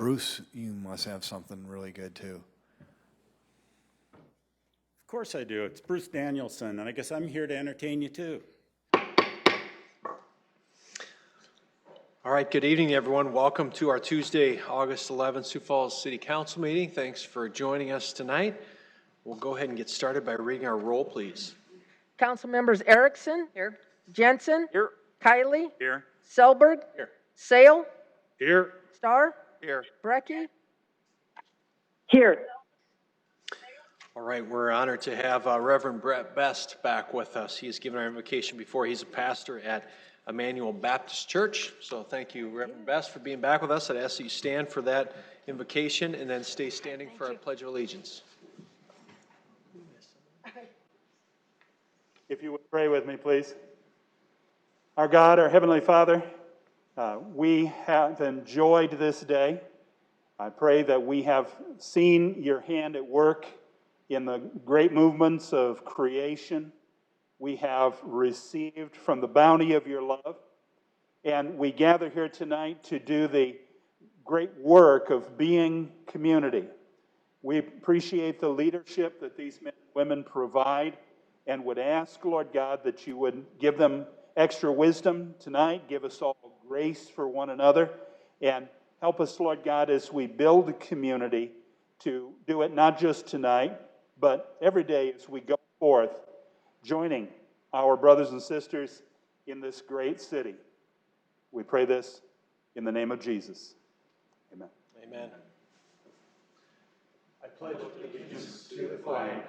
Bruce, you must have something really good too. Of course I do. It's Bruce Danielson, and I guess I'm here to entertain you too. All right, good evening, everyone. Welcome to our Tuesday, August 11th, Sioux Falls City Council meeting. Thanks for joining us tonight. We'll go ahead and get started by reading our roll, please. Council members Erickson. Here. Jensen. Here. Kiley. Here. Selberg. Here. Sale. Here. Starr. Here. Brecky. Here. All right, we're honored to have Reverend Brett Best back with us. He has given our invocation before. He's a pastor at Emmanuel Baptist Church. So thank you, Reverend Best, for being back with us. I'd ask that you stand for that invocation and then stay standing for our Pledge of Allegiance. If you would pray with me, please. Our God, our Heavenly Father, we have enjoyed this day. I pray that we have seen your hand at work in the great movements of creation. We have received from the bounty of your love, and we gather here tonight to do the great work of being community. We appreciate the leadership that these men and women provide, and would ask, Lord God, that you would give them extra wisdom tonight, give us all grace for one another, and help us, Lord God, as we build a community to do it not just tonight, but every day as we go forth, joining our brothers and sisters in this great city. We pray this in the name of Jesus. Amen. Amen. I pledge allegiance to the flag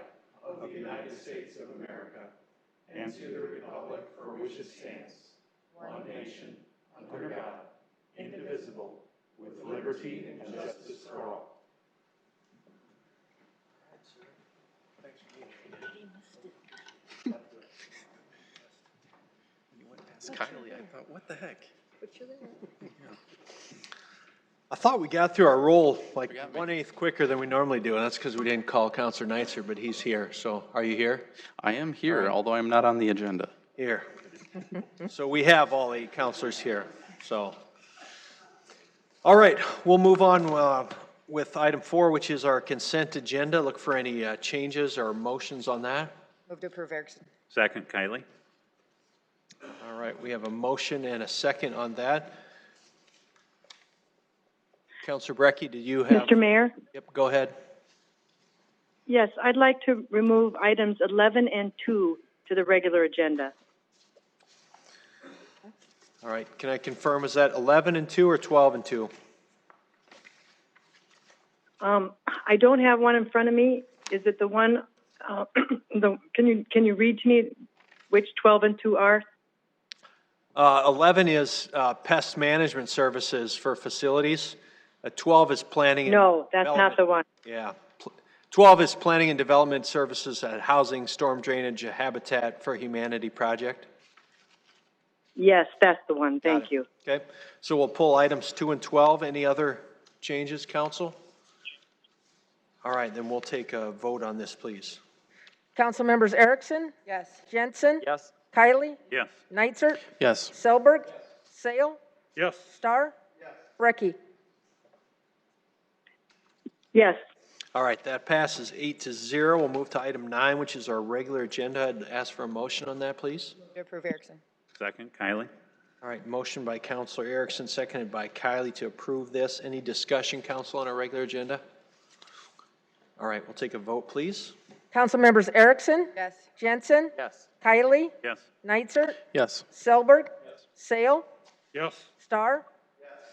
of the United States of America and to the republic for which it stands, one nation, under God, indivisible, with liberty and justice for all. You went past Kylie. I thought, what the heck? I thought we got through our roll like 1/8 quicker than we normally do, and that's because we didn't call Counselor Neitzer, but he's here. So are you here? I am here, although I'm not on the agenda. Here. So we have all 8 counselors here. So, all right, we'll move on with item 4, which is our consent agenda. Look for any changes or motions on that. Move to approve Erickson. Second, Kiley. All right, we have a motion and a second on that. Counselor Brecky, did you have? Mr. Mayor? Yep, go ahead. Yes, I'd like to remove items 11 and 2 to the regular agenda. All right, can I confirm, is that 11 and 2 or 12 and 2? I don't have one in front of me. Is it the one, can you read to me which 12 and 2 are? 11 is pest management services for facilities. 12 is planning and No, that's development. not the one. Yeah. 12 is planning and development services at housing, storm drainage, habitat for humanity project. Yes, that's the one. Got Thank it. you. Okay, so we'll pull items 2 and 12. Any other changes, council? All right, then we'll take a vote on this, please. Council members Erickson. Yes. Jensen. Yes. Kiley. Yes. Neitzer. Yes. Selberg. Sale. Yes. Starr. Brecky. Yes. All right, that passes 8-0. We'll move to item 9, which is our regular agenda. I'd ask for a motion on that, please. Move to approve Erickson. Second, Kiley. All right, motion by Counselor Erickson, seconded by Kiley to approve this. Any discussion, council, on our regular agenda? All right, we'll take a vote, please. Council members Erickson. Yes. Jensen. Yes. Kiley. Yes. Neitzer. Yes. Selberg. Sale. Yes. Starr.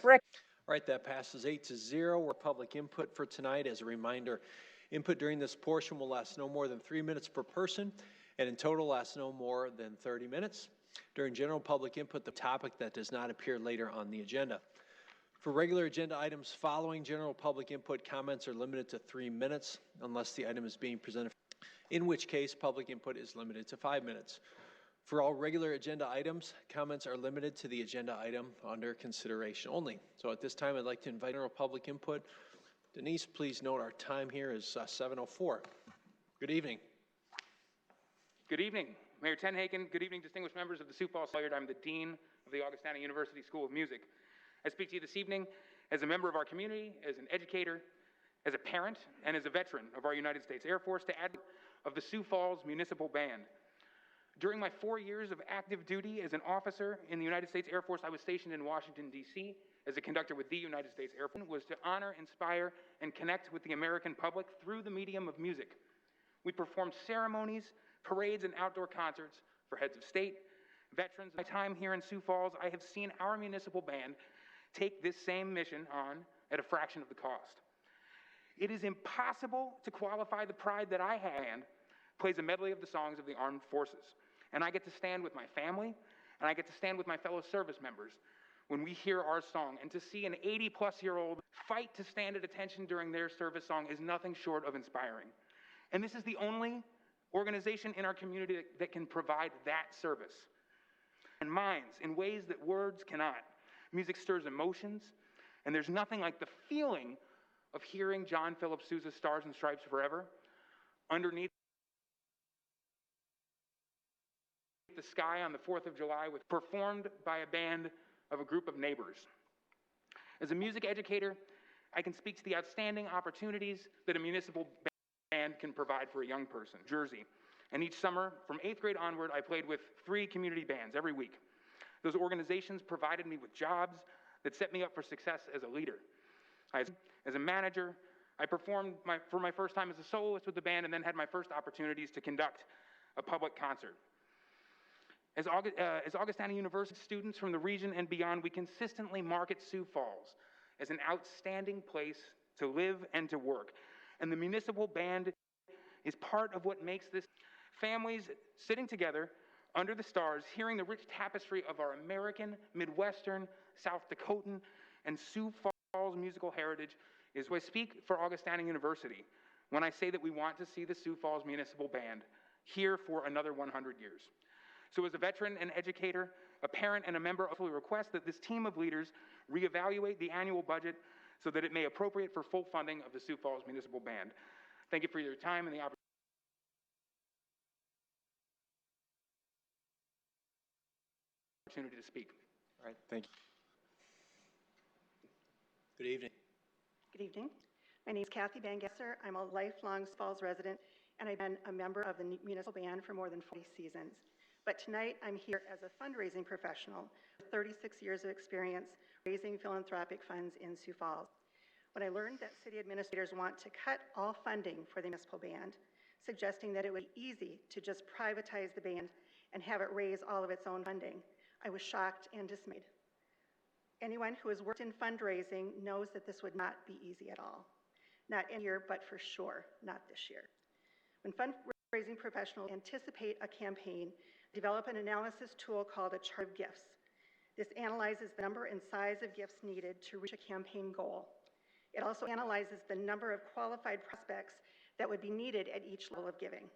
Brecky. All right, that passes 8-0. We're public input for tonight. As a reminder, input during this portion will last no more than 3 minutes per person, and in total lasts no more than 30 minutes. During general public input, the topic that does not appear later on the agenda. For regular agenda items following general public input, comments are limited to 3 minutes unless the item is being presented, in which case public input is limited to 5 minutes. For all regular agenda items, comments are limited to the agenda item under consideration only. So at this time, I'd like to invite general public input. Denise, please note our time here is 7:04. Good evening. Good evening, Mayor Tenhaken. Good evening, distinguished members of the Sioux Falls Board. I'm the Dean of the Augustana University School of Music. I speak to you this evening As a member of our community, as an educator, as a parent, and as a veteran of our United States Air Force, to add of the Sioux Falls Municipal Band. During my 4 years of active duty as an officer in the United States Air Force, I was stationed in Washington, D.C. as a conductor with the United States Air Force, was to honor, inspire, and connect with the American public through the medium of music. We performed ceremonies, parades, and outdoor concerts for heads of state, veterans. In my time here in Sioux Falls, I have seen our municipal band take this same mission on at a fraction of the cost. It is impossible to qualify the pride that I have and plays a medley of the songs of the armed forces. And I get to stand with my family, and I get to stand with my fellow service members when we hear our song. And to see an 80-plus-year-old fight to stand at attention during their service song is nothing short of inspiring. And this is the only organization in our community that can provide that service. And minds in ways that words cannot. Music stirs emotions, and there's nothing like the feeling of hearing John Philip Sousa's Stars and Stripes Forever underneath the sky on the 4th of July, performed by a band of a group of neighbors. As a music educator, I can speak to the outstanding opportunities that a municipal band can provide for a young person. Jersey. And each summer, from 8th grade onward, I played with 3 community bands every week. Those organizations provided me with jobs that set me up for success as a leader. As a manager, I performed for my first time as a soloist with the band, and then had my first opportunities to conduct a public concert. As Augustana University students from the region and beyond, we consistently market Sioux Falls as an outstanding place to live and to work. And the municipal band is part of what makes this. Families sitting together under the stars, hearing the rich tapestry of our American, Midwestern, South Dakotan, and Sioux Falls musical heritage is why I speak for Augustana University when I say that we want to see the Sioux Falls Municipal Band here for another 100 years. So as a veteran and educator, a parent and a member, I request that this team of leaders reevaluate the annual budget so that it may appropriate for full funding of the Sioux Falls Municipal Band. Thank you for your time and the opportunity to speak. All right, thank you. Good evening. Good evening. My name is Kathy Bangesser. I'm a lifelong Sioux Falls resident, and I've been a member of the municipal band for more than 40 seasons. But tonight, I'm here as a fundraising professional with 36 years of experience raising philanthropic funds in Sioux Falls. When I learned that city administrators want to cut all funding for the municipal band, suggesting that it would be easy to just privatize the band and have it raise all of its own funding, I was shocked and dismayed. Anyone who has worked in fundraising knows that this would not be easy at all. Not any year, but for sure, not this year. When fundraising professionals anticipate a campaign, develop an analysis tool called a chart of gifts. This analyzes the number and size of gifts needed to reach a campaign goal. It also analyzes the number of qualified prospects that would be needed at each level of giving.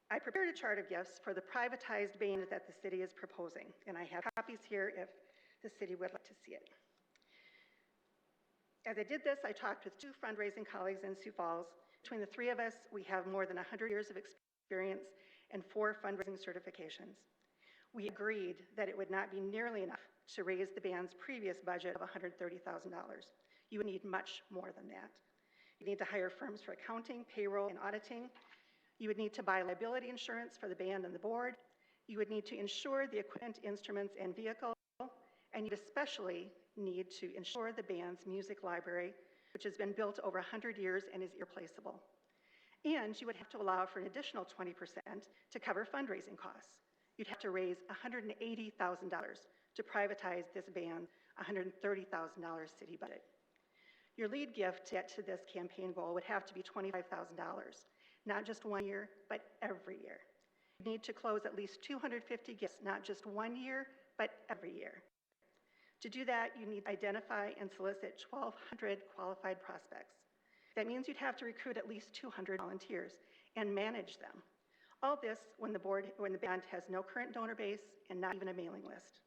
I prepared a chart of gifts for the privatized band that the city is proposing, and I have copies here if the city would like to see it. As I did this, I talked with 2 fundraising colleagues in Sioux Falls. Between the 3 of us, we have more than 100 years of experience and 4 fundraising certifications. We agreed that it would not be nearly enough to raise the band's previous budget of $130,000. You would need much more than that. You need to hire firms for accounting, payroll, and auditing. You would need to buy liability insurance for the band and the board. You would need to insure the equipment, instruments, and vehicle. And you'd especially need to insure the band's music library, which has been built over 100 years and is irreplaceable. And you would have to allow for an additional 20% to cover fundraising costs. You'd have to raise $180,000 to privatize this band's $130,000 city budget. Your lead gift to get to this campaign goal would have to be $25,000, not just 1 year, but every year. You need to close at least 250 gifts, not just 1 year, but every year. To do that, you need to identify and solicit 1,200 qualified prospects. That means you'd have to recruit at least 200 volunteers and manage them. All this when the band has no current donor base and not even a mailing list.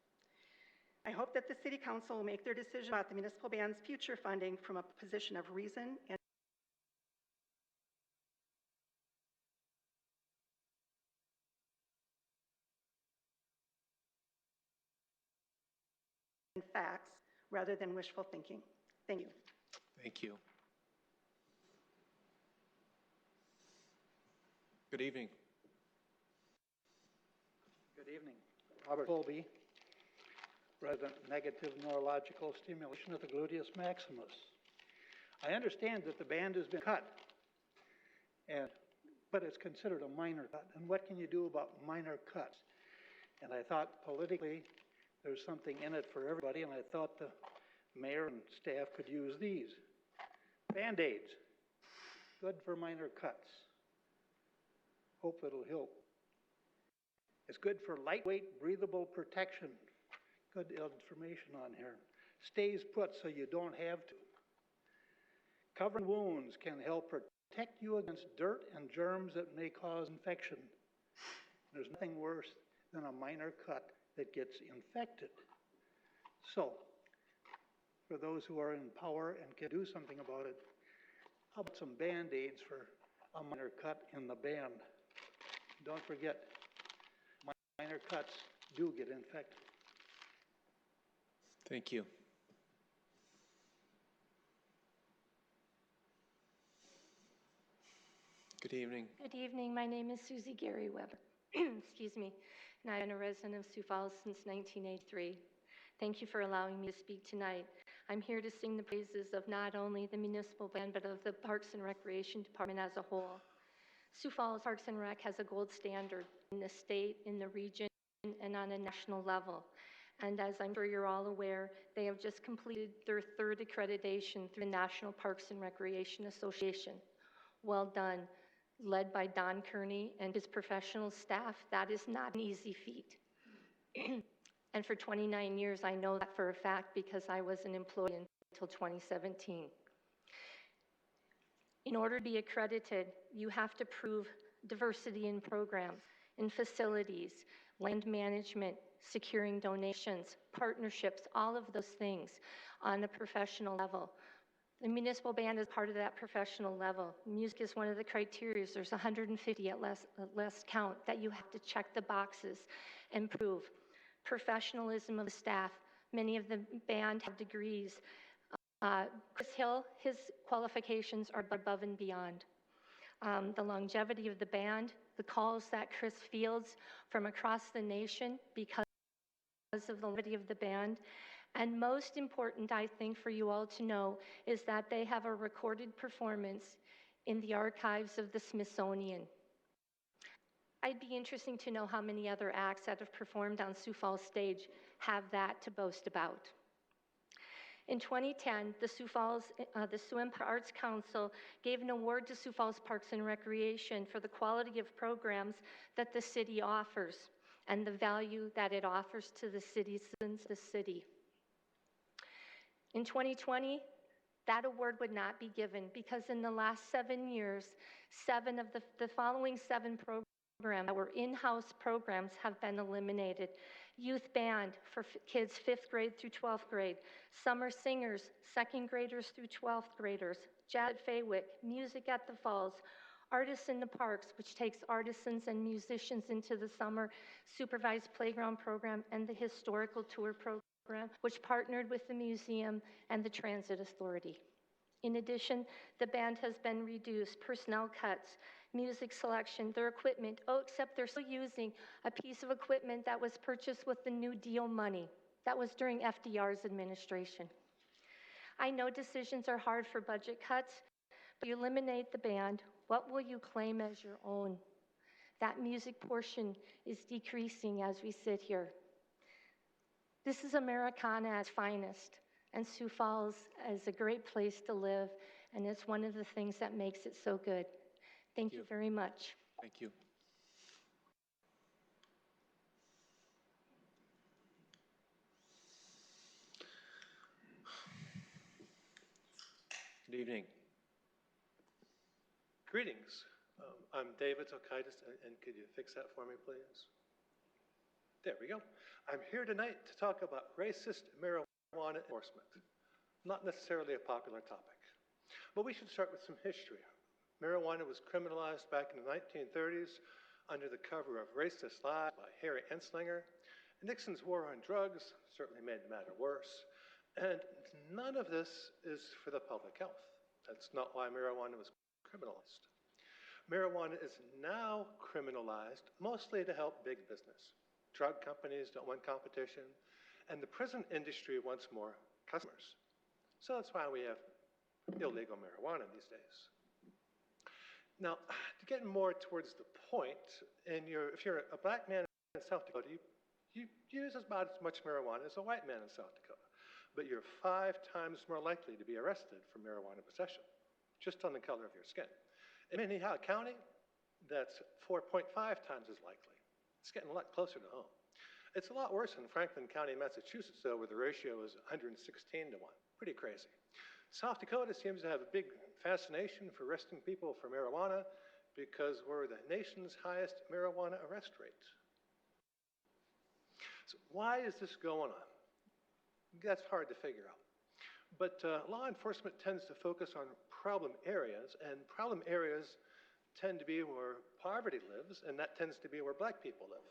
I hope that the City Council will make their decision about the municipal band's future funding from a position of reason and facts rather than wishful thinking. Thank you. Thank you. Good evening. Good evening. Robert Colby, resident negative neurological stimulation of the gluteus maximus. I understand that the band has been cut, but it's considered a minor cut. And what can you do about minor cuts? And I thought politically there's something in it for everybody, and I thought the mayor and staff could use these. Band-Aids, good for minor cuts. Hope it'll help. It's good for lightweight, breathable protection. Good information on here. Stays put so you don't have to. Covering wounds can help protect you against dirt and germs that may cause infection. There's nothing worse than a minor cut that gets infected. So, for those who are in power and can do something about it, how about some Band-Aids for a minor cut in the band? Don't forget, minor cuts do get infected. Thank you. Good evening. Good evening. My name is Susie Gary Weber. Excuse me. And I've been a resident of Sioux Falls since 1983. Thank you for allowing me to speak tonight. I'm here to sing the praises of not only the municipal band, but of the Parks and Recreation Department as a whole. Sioux Falls Parks and Rec has a gold standard in the state, in the region, and on a national level. And as I'm sure you're all aware, they have just completed their third accreditation through the National Parks and Recreation Association. Well done. Led by Don Kearney and his professional staff, that is not an easy feat. And for 29 years, I know that for a fact because I was an employee until 2017. In order to be accredited, you have to prove diversity in programs, in facilities, land management, securing donations, partnerships, all of those things on a professional level. The municipal band is part of that professional level. Music is one of the criteria. There's 150 at less count that you have to check the boxes and prove. Professionalism of the staff. Many of the band have degrees. Chris Hill, his qualifications are above and beyond. The longevity of the band, the calls that Chris fields from across the nation because of the longevity of the band. And most important, I think, for you all to know is that they have a recorded performance in the archives of the Smithsonian. I'd be interesting to know how many other acts that have performed on Sioux Falls stage have that to boast about. In 2010, the Sioux Empire Arts Council gave an award to Sioux Falls Parks and Recreation for the quality of programs that the city offers and the value that it offers to the citizens of the city. In 2020, that award would not be given because in the last 7 years, 7 of the following 7 programs that were in-house programs have been eliminated. Youth band for kids 5th grade through 12th grade, summer singers, 2nd graders through 12th graders, jazz at Faywick, music at the Falls, Artists in the Parks, which takes artisans and musicians into the summer supervised playground program, and the historical tour program, which partnered with the museum and the transit authority. In addition, the band has been reduced, personnel cuts, music selection, their equipment. Oh, except they're still using a piece of equipment that was purchased with the New Deal money. That was during FDR's administration. I know decisions are hard for budget cuts, but you eliminate the band, what will you claim as your own? That music portion is decreasing as we sit here. This is Americana at its finest, and Sioux Falls is a great place to live, and it's one of the things that makes it so good. Thank you very much. Thank you. Good evening. Greetings. I'm David Tokaitis, and could you fix that for me, please? There we go. I'm here tonight to talk about racist marijuana enforcement. Not necessarily a popular topic, but we should start with some history. Marijuana was criminalized back in the 1930s under the cover of Racist Lies by Harry Anslinger. Nixon's war on drugs certainly made the matter worse, And none of this is for the public health. That's not why marijuana was criminalized. Marijuana is now criminalized mostly to help big business. Drug companies don't want competition, and the prison industry wants more customers. So that's why we have illegal marijuana these days. Now, to get more towards the point, if you're a black man in South Dakota, you use about as much marijuana as a white man in South Dakota, but you're 5 times more likely to be arrested for marijuana possession, just on the color of your skin. In Minnehaha County, that's 4.5 times as likely. It's getting a lot closer to home. It's a lot worse in Franklin County, Massachusetts, though, where the ratio is 116 to 1. Pretty crazy. South Dakota seems to have a big fascination for arresting people for marijuana because we're the nation's highest marijuana arrest rate. So why is this going on? That's hard to figure out. But law enforcement tends to focus on problem areas, and problem areas tend to be where poverty lives, and that tends to be where black people live.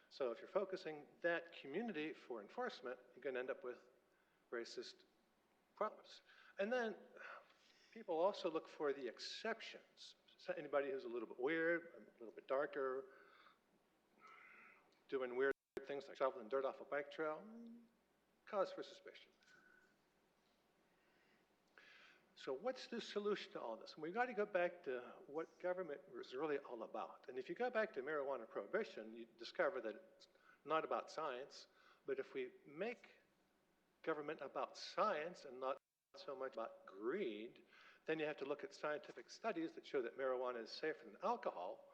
So if you're focusing that community for enforcement, you're going to end up with racist problems. And then people also look for the exceptions. So anybody who's a little bit weird, a little bit darker, doing weird things like shoveling dirt off a bike trail, cause for suspicion. So what's the solution to all this? And we've got to go back to what government was really all about. And if you go back to marijuana prohibition, you discover that it's not about science, but if we make government about science and not so much about greed, then you have to look at scientific studies that show that marijuana is safer than alcohol,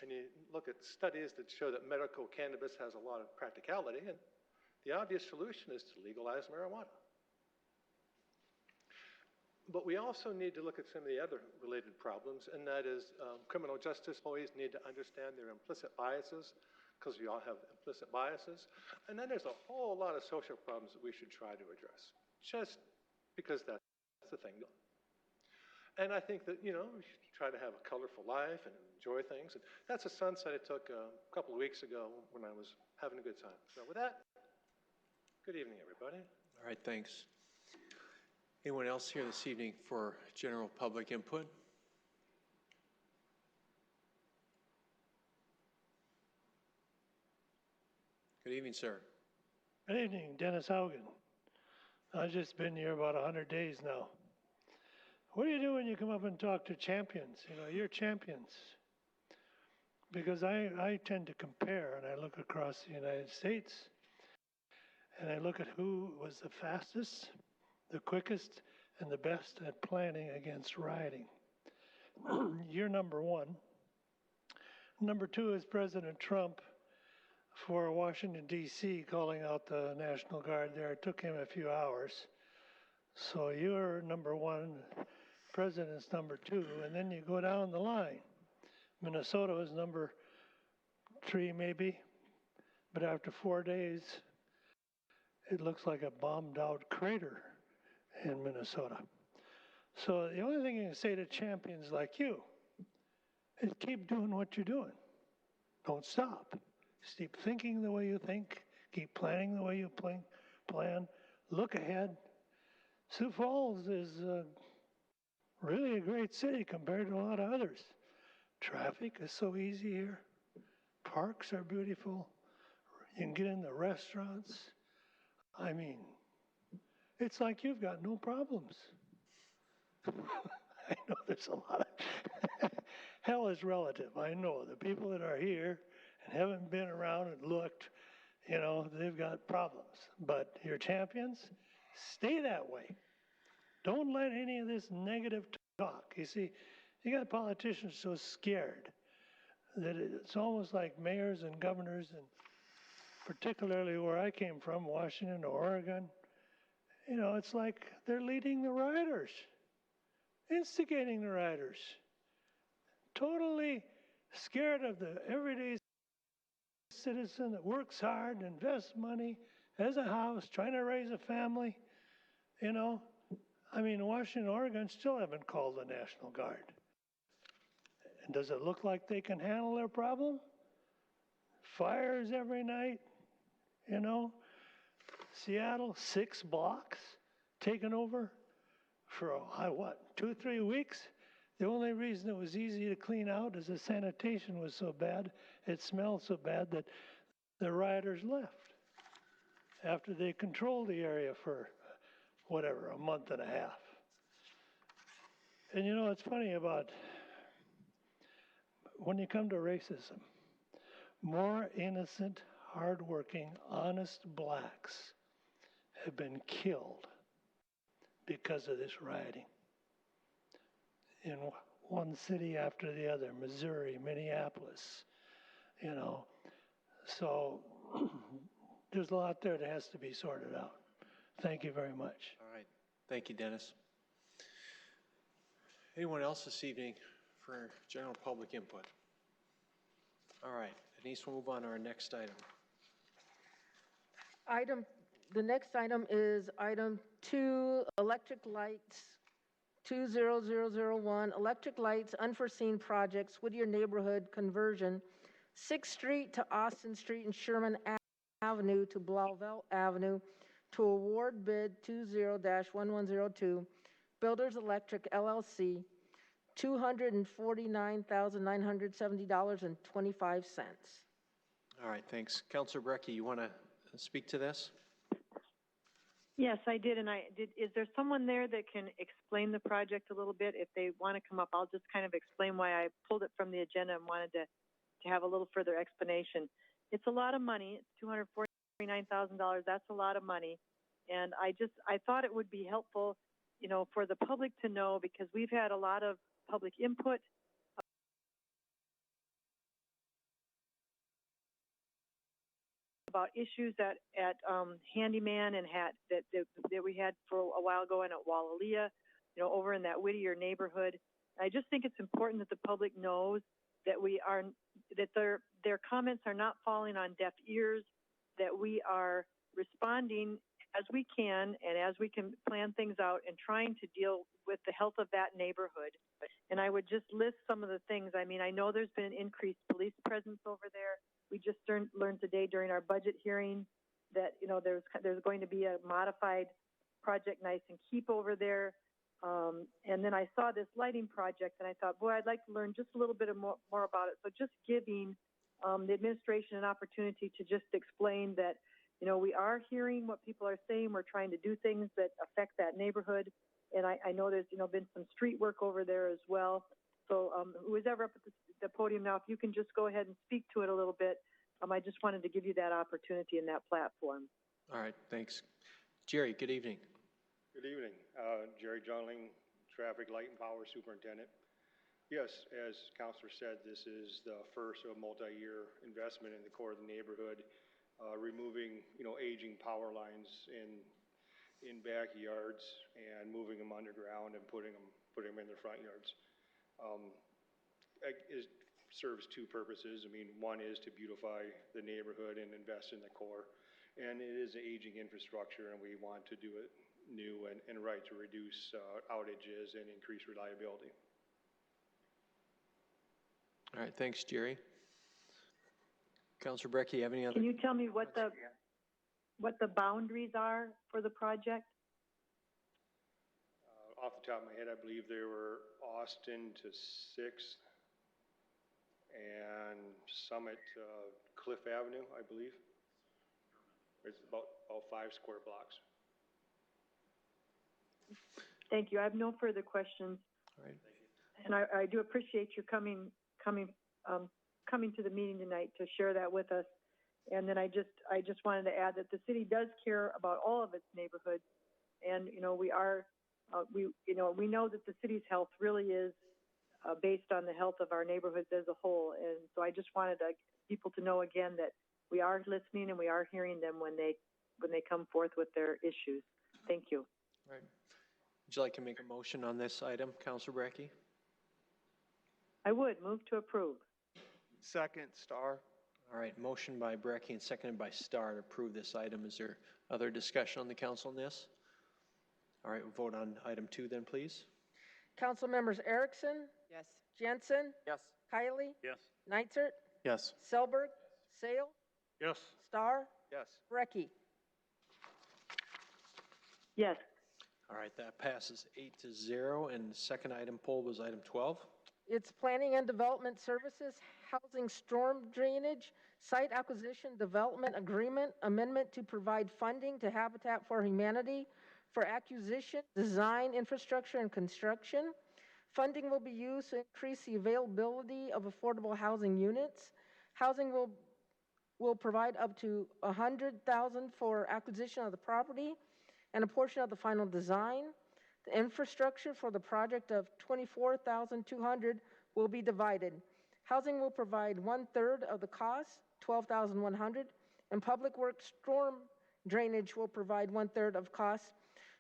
and you look at studies that show that medical cannabis has a lot of practicality, and the obvious solution is to legalize marijuana. But we also need to look at some of the other related problems, and that is criminal justice employees need to understand their implicit biases, because we all have implicit biases. And then there's a whole lot of social problems that we should try to address, just because that's the thing. And I think that, you know, we should try to have a colorful life and enjoy things. And that's a sunset I took a couple of weeks ago when I was having a good time. So with that, good evening, everybody. All right, thanks. Anyone else here this evening for general public input? Good evening, sir. Good evening, Dennis Haugen. I've just been here about 100 days now. What do you do when you come up and talk to champions? You know, you're champions. Because I tend to compare, and I look across the United States, and I look at who was the fastest, the quickest, and the best at planning against rioting. You're number one. Number two is President Trump for Washington, D.C., calling out the National Guard there. It took him a few hours. So you're number one, President's number two, and then you go down the line. Minnesota was number 3 maybe, but after 4 days, it looks like a bombed out crater in Minnesota. So the only thing you can say to champions like you is keep doing what you're doing. Don't stop. Just keep thinking the way you think, keep planning the way you plan, look ahead. Sioux Falls is really a great city compared to a lot of others. Traffic is so easy here. Parks are beautiful. You can get in the restaurants. I mean, it's like you've got no problems. I know there's a lot of, hell is relative. I know the people that are here and haven't been around and looked, you know, they've got problems. But your champions, stay that way. Don't let any of this negative talk. You see, you got politicians so scared that it's almost like mayors and governors, and particularly where I came from, Washington, Oregon, you know, it's like they're leading the rioters, instigating the rioters, totally scared of the everyday citizen that works hard, invests money, has a house, trying to raise a family, you know. I mean, Washington, Oregon still haven't called the National Guard. And does it look like they can handle their problem? Fires every night, you know. Seattle, 6 blocks. taken over for, 2, 3 weeks? The only reason it was easy to clean out is the sanitation was so bad, it smelled so bad that the rioters left after they controlled the area for, whatever, a month and a half. And you know, it's funny about when you come to racism, more innocent, hardworking, honest blacks have been killed because of this rioting. In one city after the other, Missouri, Minneapolis, you know. So there's a lot there that has to be sorted out. Thank you very much. All right. Thank you, Dennis. Anyone else this evening for general public input? All right. Denise, we'll move on to our next item. The next item is item 2, electric lights, 20001, electric lights, unforeseen projects, Whittier neighborhood conversion, 6th Street to Austin Street and Sherman Avenue to Blauvelt Avenue to award bid 20-1102, Builders Electric LLC, $249,970.25. All right, thanks. Councilor Brecky, you want to speak to this? Yes, I did, and I did. Is there someone there that can explain the project a little bit? If they want to come up, I'll just kind of explain why I pulled it from the agenda and wanted to have a little further explanation. It's a lot of money. It's $249,000. That's a lot of money, and I thought it would be helpful, you know, for the public to know, because we've had a lot of public input about issues at Handyman and that we had for a while ago and at Wallalia, you know, over in that Whittier neighborhood. I just think it's important that the public knows that their comments are not falling on deaf ears, that we are responding as we can and as we can plan things out and trying to deal with the health of that neighborhood. And I would just list some of the things. I mean, I know there's been increased police presence over there. We just learned today during our budget hearing that, you know, there's going to be a modified Project Nice and Keep over there. And then I saw this lighting project and I thought, boy, I'd like to learn just a little bit more about it. So just giving the administration an opportunity to just explain that, you know, we are hearing what people are saying. We're trying to do things that affect that neighborhood. And I know there's, you know, been some street work over there as well. So who's ever up at the podium now, if you can just go ahead and speak to it a little bit. I just wanted to give you that opportunity and that platform. All right, thanks. Jerry, good evening. Good evening. Jerry Jungling, Traffic Light and Power Superintendent. Yes, as Councilor said, this is the first of a multi-year investment in the core of the neighborhood, removing, you know, aging power lines in backyards and moving them underground and putting them in their front yards. It serves two purposes. I mean, one is to beautify the neighborhood and invest in the core, and it is an aging infrastructure, and we want to do it new and right to reduce outages and increase reliability. All right, thanks, Jerry. Councilor Brecky, you have any other? Can you tell me what the boundaries are for the project? Off the top of my head, I believe they were Austin to 6th and Summit Cliff Avenue, I believe. It's about 5 square blocks. Thank you. I have no further questions. All right. And I do appreciate your coming to the meeting tonight to share that with us. And then I just wanted to add that the city does care about all of its neighborhoods, and you know we know that the city's health really is based on the health of our neighborhoods as a whole. And so I just wanted people to know again that we are listening and we are hearing them when they come forth with their issues. Thank you. All right. Would you like to make a motion on this item, Councilor Brecky? I would move to approve. Second, Starr. All right, motion by Brecky and seconded by Starr to approve this item. Is there other discussion on the council on this? All right, we'll vote on item 2 then, please. Council members Erickson? Yes. Jensen? Yes. Kiley? Yes. Neitzert? Yes. Selberg? Sale? Yes. Starr? Yes. Brecky? Yes. All right, that passes 8-0. And the second item pulled was item 12. It's Planning and Development Services, Housing Storm Drainage, Site Acquisition Development Agreement, Amendment to provide funding to Habitat for Humanity for acquisition, design, infrastructure, and construction. Funding will be used to increase the availability of affordable housing units. Housing will provide up to $100,000 for acquisition of the property and a portion of the final design. The infrastructure for the project of $24,200 will be divided. Housing will provide 1/3 of the cost, $12,100, and Public Works storm drainage will provide 1/3 of cost,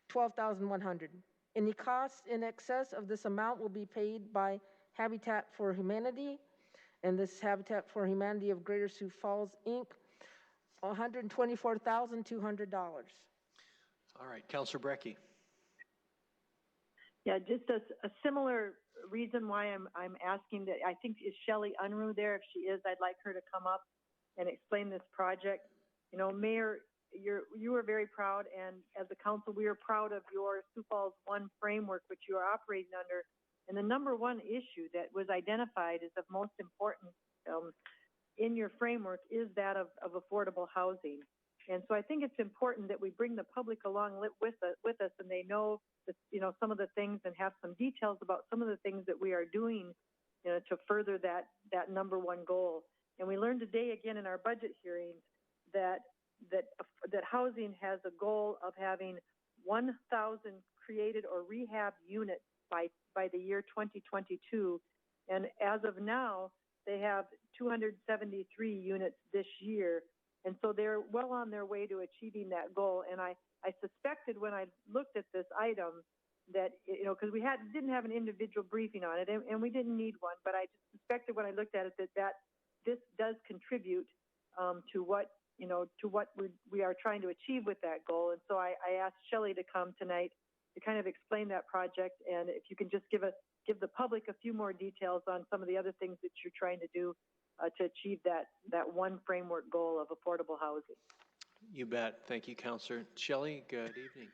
$12,100. Any costs in excess of this amount will be paid by Habitat for Humanity, and this Habitat for Humanity of Greater Sioux Falls, Inc., $124,200. All right, Councilor Brecky. Yeah, just a similar reason why I'm asking that. I think is Shelley Unruh there? If she is, I'd like her to come up and explain this project. You know, Mayor, you were very proud, and as a council, we are proud of your Sioux Falls One framework, which you are operating under. And the number one issue that was identified as of most important in your framework is that of affordable housing. And so I think it's important that we bring the public along with us, and they know that, you know, some of the things and have some details about some of the things that we are doing, you know, to further that number one goal. And we learned today again in our budget hearings that housing has a goal of having 1,000 created or rehab units by the year 2022. And as of now, they have 273 units this year. And so they're well on their way to achieving that goal. And I suspected when I looked at this item that, you know, because we didn't have an individual briefing on it, and we didn't need one, but I just suspected when I looked at it that this does contribute to what we are trying to achieve with that goal. And so I asked Shelley to come tonight to kind of explain that project, and if you can just give the public a few more details on some of the other things that you're trying to do to achieve that one framework goal of affordable housing. You bet. Thank you, Councilor. Shelley, good evening.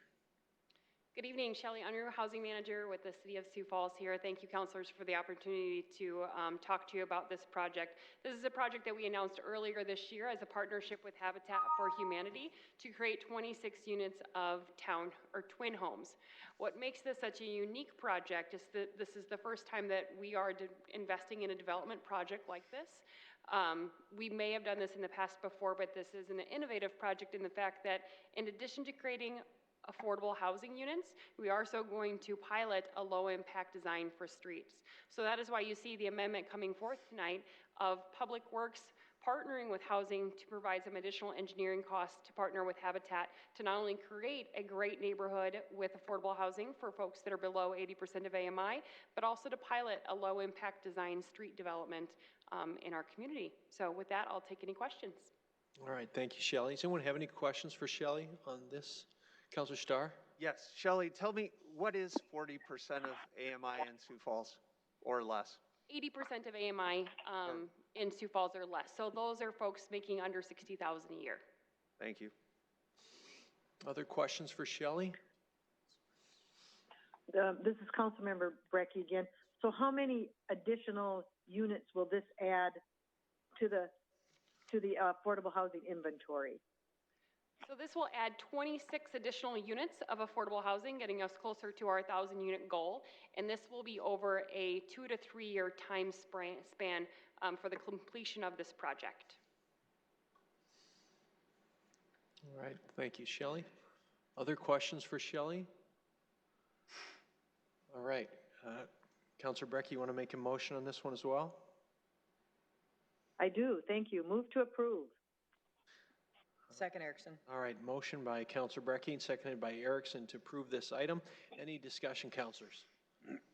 Good evening, Shelley Unruh, Housing Manager with the City of Sioux Falls here. Thank you, councilors, for the opportunity to talk to you about this project. This is a project that we announced earlier this year as a partnership with Habitat for Humanity to create 26 units of town or twin homes. What makes this such a unique project is that this is the first time that we are investing in a development project like this. We may have done this in the past before, but this is an innovative project in the fact that in addition to creating affordable housing units, we are also going to pilot a low-impact design for streets. So that is why you see the amendment coming forth tonight of Public Works partnering with housing to provide some additional engineering costs to partner with Habitat to not only create a great neighborhood with affordable housing for folks that are below 80% of AMI, but also to pilot a low-impact design street development in our community. So with that, I'll take any questions. All right, thank you, Shelley. Does anyone have any questions for Shelley on this? Councilor Starr? Yes, Shelley, tell me, what is 40% of AMI in Sioux Falls or less? 80% of AMI in Sioux Falls or less. So those are folks making under $60,000 a year. Thank you. Other questions for Shelley? This is Councilmember Brecky again. So how many additional units will this add to the affordable housing inventory? So this will add 26 additional units of affordable housing, getting us closer to our 1,000-unit goal, and this will be over a 2 to 3 year time span for the completion of this project. All right, thank you, Shelley. Other questions for Shelley? All right, Councilor Brecky, you want to make a motion on this one as well? I do, thank you. Move to approve. Second, Erickson. All right, motion by Councilor Brecky and seconded by Erickson to approve this item. Any discussion, councilors?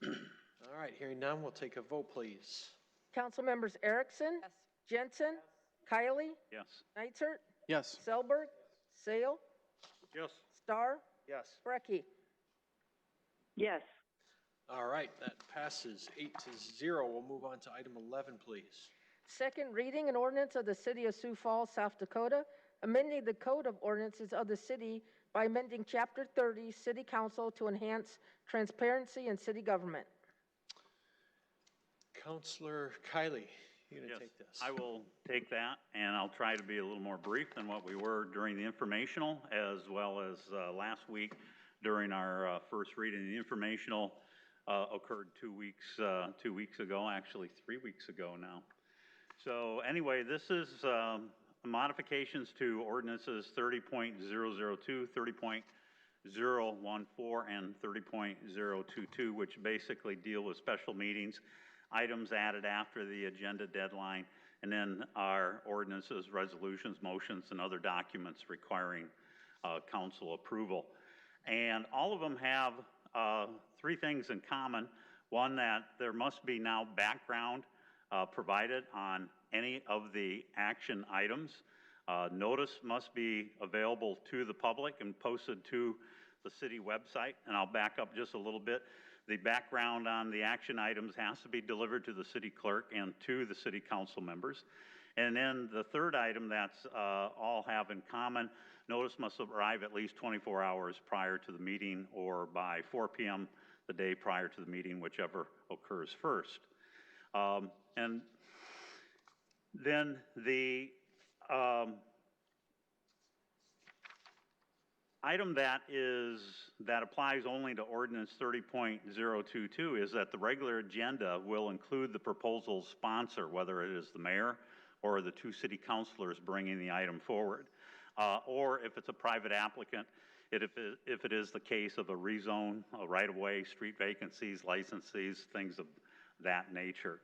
All right, hearing none, we'll take a vote, please. Council members Erickson? Yes. Jensen? Yes. Kiley? Yes. Neitzert? Yes. Selberg? Sale? Yes. Starr? Yes. Brecky? Yes. All right, that passes 8-0. We'll move on to item 11, please. Second reading, an ordinance of the City of Sioux Falls, South Dakota, amending the Code of Ordinances of the City by amending Chapter 30, City Council to enhance transparency in city government. Counselor Kiley, you gonna Yes, take this? I will take that, and I'll try to be a little more brief than what we were during the informational, as well as last week during our first reading. The informational occurred 2 weeks ago, actually 3 weeks ago now. So anyway, this is modifications to ordinances 30.002, 30.014, and 30.022, which basically deal with special meetings, items added after the agenda deadline, and then our ordinances, resolutions, motions, and other documents requiring council approval. And all of them have three things in common. One, that there must be now background provided on any of the action items. Notice must be available to the public and posted to the city website. And I'll back up just a little bit. The background on the action items has to be delivered to the city clerk and to the city council members. And then the third item that's all have in common, notice must arrive at least 24 hours prior to the meeting or by 4 p.m. the day prior to the meeting, whichever occurs first. And then the item that applies only to ordinance 30.022 is that the regular agenda will include the proposal's sponsor, whether it is the mayor or the two city councilors bringing the item forward, or if it's a private applicant, if it is the case of a rezone, a right-of-way, street vacancies, licenses, things of that nature.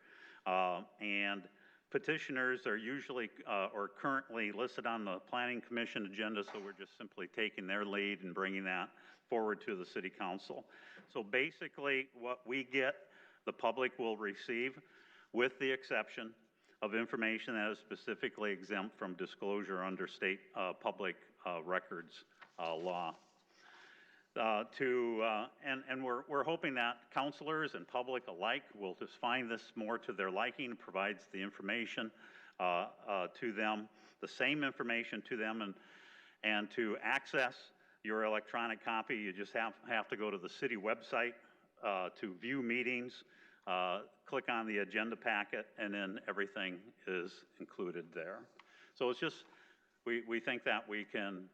And petitioners are usually or currently listed on the Planning Commission agenda, so we're just simply taking their lead and bringing that forward to the City Council. So basically what we get, the public will receive, with the exception of information that is specifically exempt from disclosure under state public records law. And we're hoping that counselors and public alike will just find this more to their liking, provides the information to them, the same information to them, and to access your electronic copy, you just have to go to the city website to view meetings, click on the agenda packet, and then everything is included there. So it's just, we think that we can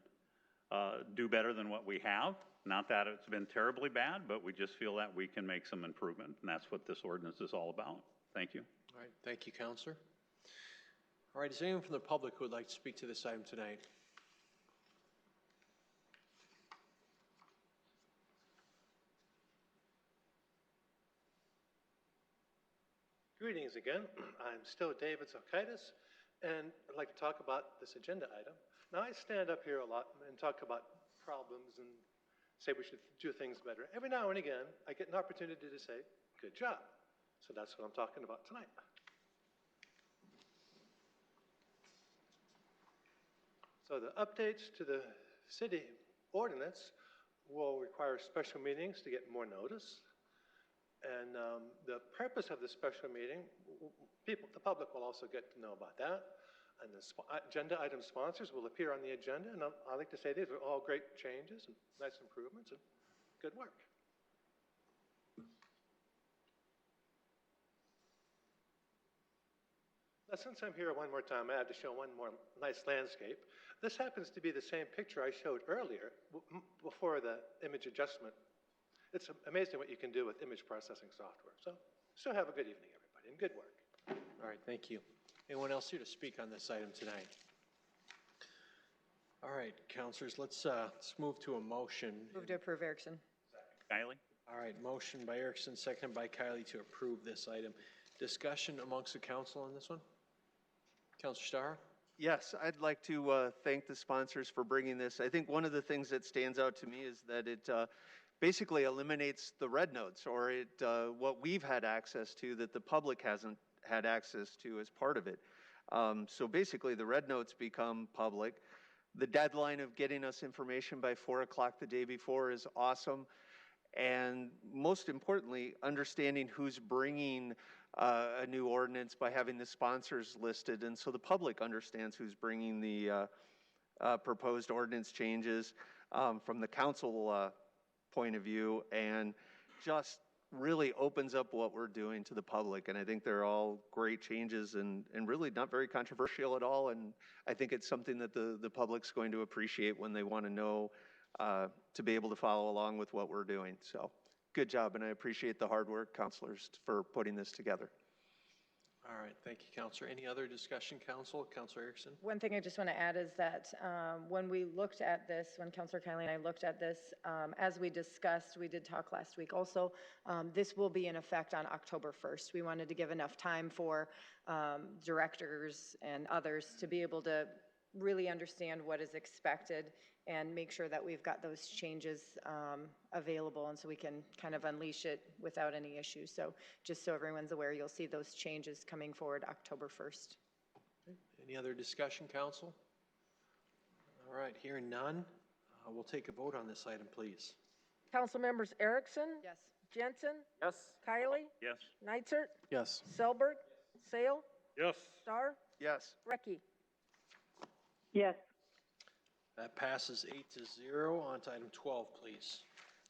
do better than what we have. Not that it's been terribly bad, but we just feel that we can make some improvement, and that's what this ordinance is all about. Thank you. All right, thank you, Counselor. All right, is there anyone from the public who would like to speak to this item tonight? Greetings again. I'm still David Zokaitis, and I'd like to talk about this agenda item. Now, I stand up here a lot and talk about problems and say we should do things better. Every now and again, I get an opportunity to say, good job. So that's what I'm talking about tonight. So the updates to the city ordinance will require special meetings to get more notice. And the purpose of the special meeting, the public will also get to know about that. And the agenda item sponsors will appear on the agenda. And I like to say these are all great changes and nice improvements and good work. Now, since I'm here one more time, I have to show one more nice landscape. This happens to be the same picture I showed earlier before the image adjustment. It's amazing what you can do with image processing software. So have a good evening, everybody, and good work. All right, thank you. Anyone else here to speak on this item tonight? All right, counselors, let's move to a motion. Move to approve, Erickson. Kylie? All right, motion by Erickson, seconded by Kiley to approve this item. Discussion amongst the council on this one? Counselor Starr? Yes, I'd like to thank the sponsors for bringing this. I think one of the things that stands out to me is that it basically eliminates the red notes, or what we've had access to that the public hasn't had access to as part of it. So basically the red notes become public. The deadline of getting us information by 4 o'clock the day before is awesome. And most importantly, understanding who's bringing a new ordinance by having the sponsors listed. And so the public understands who's bringing the proposed ordinance changes. from the council point of view, and just really opens up what we're doing to the public. And I think they're all great changes and really not very controversial at all. And I think it's something that the public's going to appreciate when they want to know, to be able to follow along with what we're doing. So good job, and I appreciate the hard work, councilors, for putting this together. All right, thank you, Counselor. Any other discussion, Council? Counselor Erickson? One thing I just want to add is that when we looked at this, when Councilor Kiley and I looked at this, as we discussed, we did talk last week also, this will be in effect on October 1st. We wanted to give enough time for directors and others to be able to really understand what is expected and make sure that we've got those changes available, and so we can kind of unleash it without any issues. So just so everyone's aware, you'll see those changes coming forward October 1st. Okay. Any other discussion, Council? All right, hearing none, we'll take a vote on this item, please. Council members Erickson? Yes. Jensen? Yes. Kiley? Yes. Nitzert? Yes. Selberg? Sale? Yes. Starr? Yes. Recky? Yes. That passes 8-0. On to item 12, please.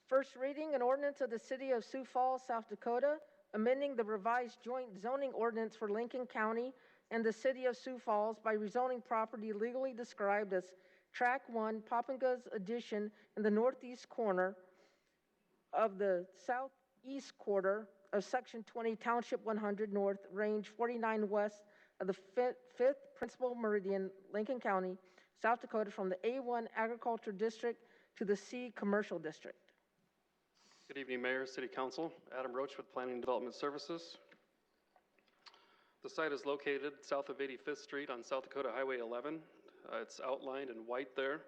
First reading, an ordinance of the City of Sioux Falls, South Dakota, amending the revised joint zoning ordinance for Lincoln County and the City of Sioux Falls by rezoning property legally described as Track 1, Popinga's Addition in the northeast corner of the southeast quarter of Section 20, Township 100 North, Range 49 West of the 5th Principal Meridian, Lincoln County, South Dakota, from the A1 Agriculture District to the C Commercial District. Good evening, Mayor, City Council. Adam Roach with Planning and Development Services. The site is located south of 85th Street on South Dakota Highway 11. It's outlined in white there.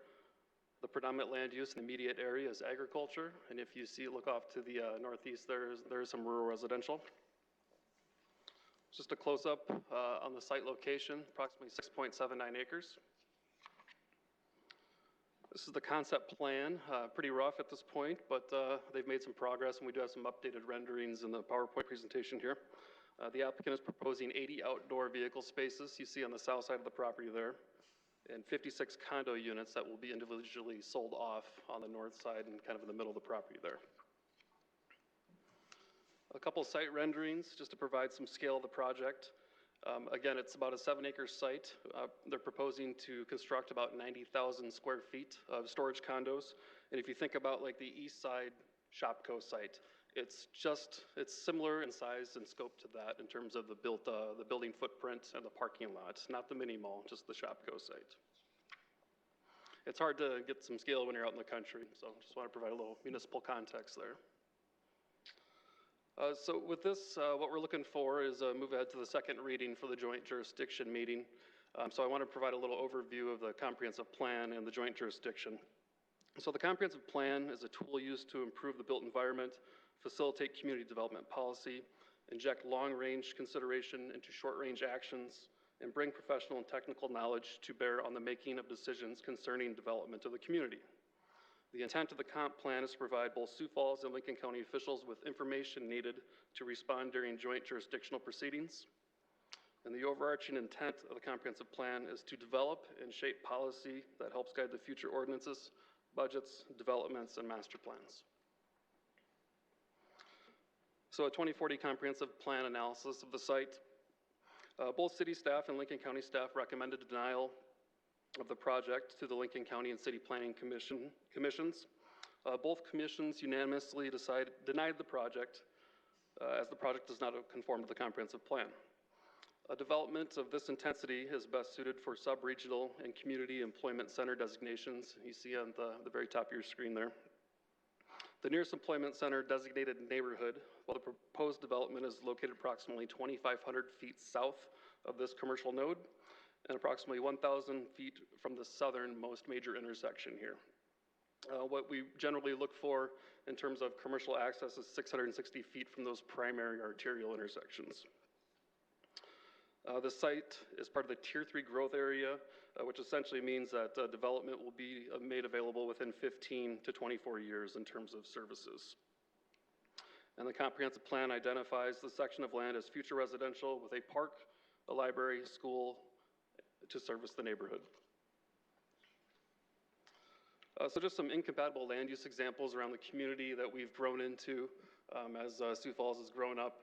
The predominant land use in the immediate area is agriculture, and if you see, look off to the northeast, there is some rural residential. Just a close-up on the site location, approximately 6.79 acres. This is the concept plan, pretty rough at this point, but they've made some progress, and we do have some updated renderings in the PowerPoint presentation here. The applicant is proposing 80 outdoor vehicle spaces you see on the south side of the property there, and 56 condo units that will be individually sold off on the north side and kind of in the middle of the property there. A couple site renderings just to provide some scale of the project. Again, it's about a 7-acre site. They're proposing to construct about 90,000 square feet of storage condos. And if you think about like the east side Shopko site, it's similar in size and scope to that in terms of the building footprint and the parking lot, not the mini mall, just the Shopko site. It's hard to get some scale when you're out in the country, so just want to provide a little municipal context there. So with this, what we're looking for is a move ahead to the second reading for the joint jurisdiction meeting. So I want to provide a little overview of the comprehensive plan and the joint jurisdiction. So the comprehensive plan is a tool used to improve the built environment, facilitate community development policy, inject long-range consideration into short-range actions, and bring professional and technical knowledge to bear on the making of decisions concerning development of the community. The intent of the comp plan is to provide both Sioux Falls and Lincoln County officials with information needed to respond during joint jurisdictional proceedings. And the overarching intent of the comprehensive plan is to develop and shape policy that helps guide the future ordinances, budgets, developments, and master plans. So a 2040 comprehensive plan analysis of the site. Both city staff and Lincoln County staff recommended denial of the project to the Lincoln County and City Planning Commissions. Both commissions unanimously denied the project as the project does not conform to the comprehensive plan. A development of this intensity is best suited for sub-regional and community employment center designations you see on the very top of your screen there. The nearest employment center designated neighborhood, while the proposed development is located approximately 2,500 feet south of this commercial node, and approximately 1,000 feet from the southernmost major intersection here. What we generally look for in terms of commercial access is 660 feet from those primary arterial intersections. The site is part of the Tier 3 growth area, which essentially means that development will be made available within 15 to 24 years in terms of services. And the comprehensive plan identifies the section of land as future residential with a park, a library, school, to service the neighborhood. So just some incompatible land use examples around the community that we've grown into as Sioux Falls has grown up.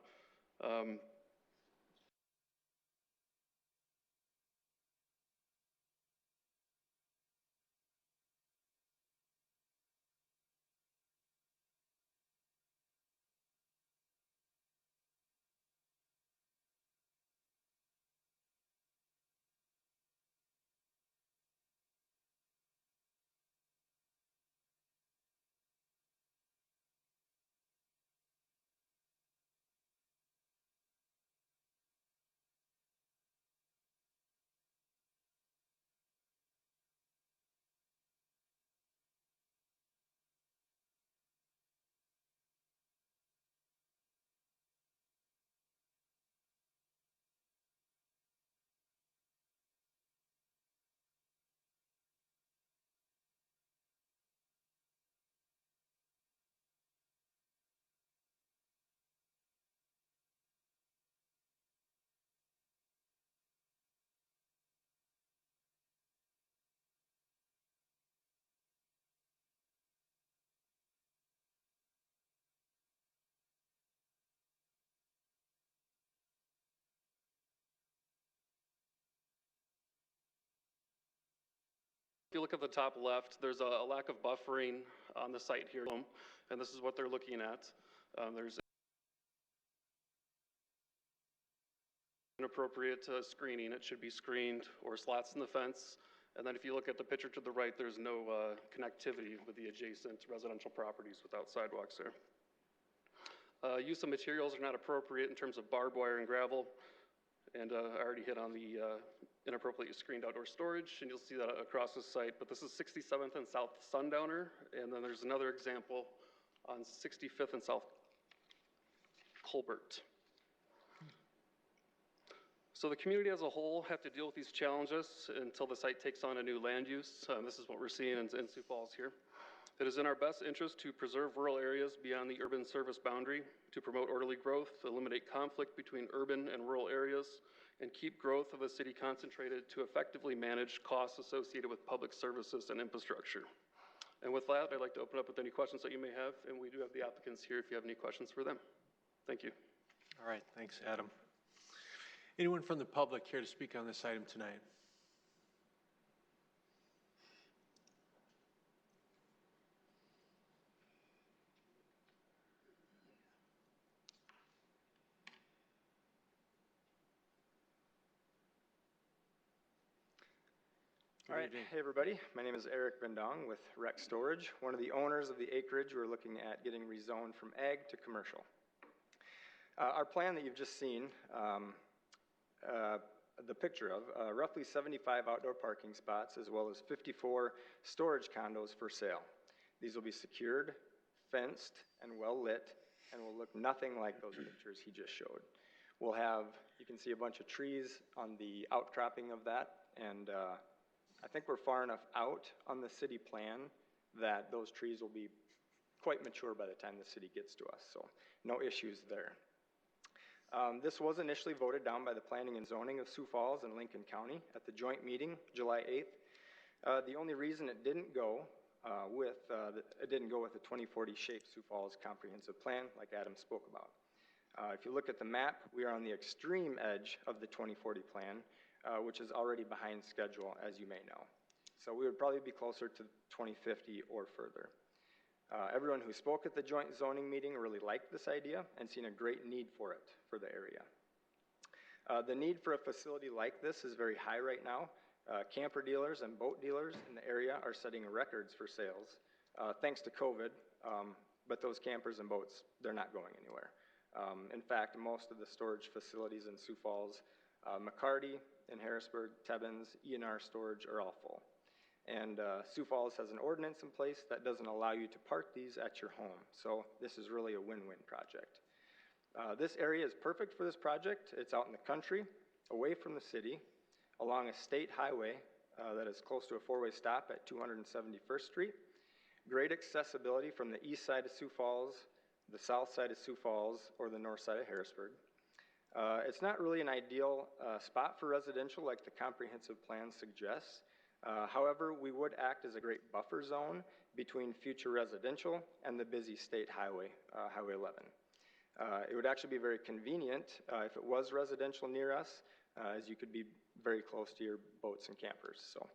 If you look at the top left, there's a lack of buffering on the site here, and this is what they're looking at. There's inappropriate screening. It should be screened, or slats in the fence. And then if you look at the picture to the right, there's no connectivity with the adjacent residential properties without sidewalks there. Use of materials are not appropriate in terms of barbed wire and gravel. And I already hit on the inappropriately screened outdoor storage, and you'll see that across the site. But this is 67th and South Sundowner, and then there's another example on 65th and South Colbert. So the community as a whole have to deal with these challenges until the site takes on a new land use. This is what we're seeing in Sioux Falls here. It is in our best interest to preserve rural areas beyond the urban service boundary, to promote orderly growth, eliminate conflict between urban and rural areas, and keep growth of the city concentrated to effectively manage costs associated with public services and infrastructure. And with that, I'd like to open up with any questions that you may have, and we do have the applicants here if you have any questions for them. Thank you. All right, thanks, Adam. Anyone from the public here to speak on this item tonight? All right, hey everybody, my name is Eric Bendong with Rec Storage, one of the owners of the acreage we're looking at getting rezoned from ag to commercial. Our plan that you've just seen, the picture of, roughly 75 outdoor parking spots as well as 54 storage condos for sale. These will be secured, fenced, and well lit, and will look nothing like those pictures he just showed. We'll have, you can see a bunch of trees on the outcropping of that, and I think we're far enough out on the city plan that those trees will be quite mature by the time the city gets to us, so no issues there. This was initially voted down by the Planning and Zoning of Sioux Falls and Lincoln County at the joint meeting, July 8th. The only reason it didn't go with the 2040 Shape Sioux Falls Comprehensive Plan, like Adam spoke about. If you look at the map, we are on the extreme edge of the 2040 plan, which is already behind schedule, as you may know. So we would probably be closer to 2050 or further. Everyone who spoke at the joint zoning meeting really liked this idea and seen a great need for it for the area. The need for a facility like this is very high right now. Camper dealers and boat dealers in the area are setting records for sales, thanks to COVID, but those campers and boats, they're not going anywhere. In fact, most of the storage facilities in Sioux Falls, McCarty in Harrisburg, Tebbins, ENR Storage are all full. And Sioux Falls has an ordinance in place that doesn't allow you to park these at your home. So this is really a win-win project. This area is perfect for this project. It's out in the country, away from the city, along a state highway that is close to a four-way stop at 271st Street. Great accessibility from the east side of Sioux Falls, the south side of Sioux Falls, or the north side of Harrisburg. It's not really an ideal spot for residential like the comprehensive plan suggests. However, we would act as a great buffer zone between future residential and the busy state highway, Highway 11. It would actually be very convenient if it was residential near us, as you could be very close to your boats and campers. So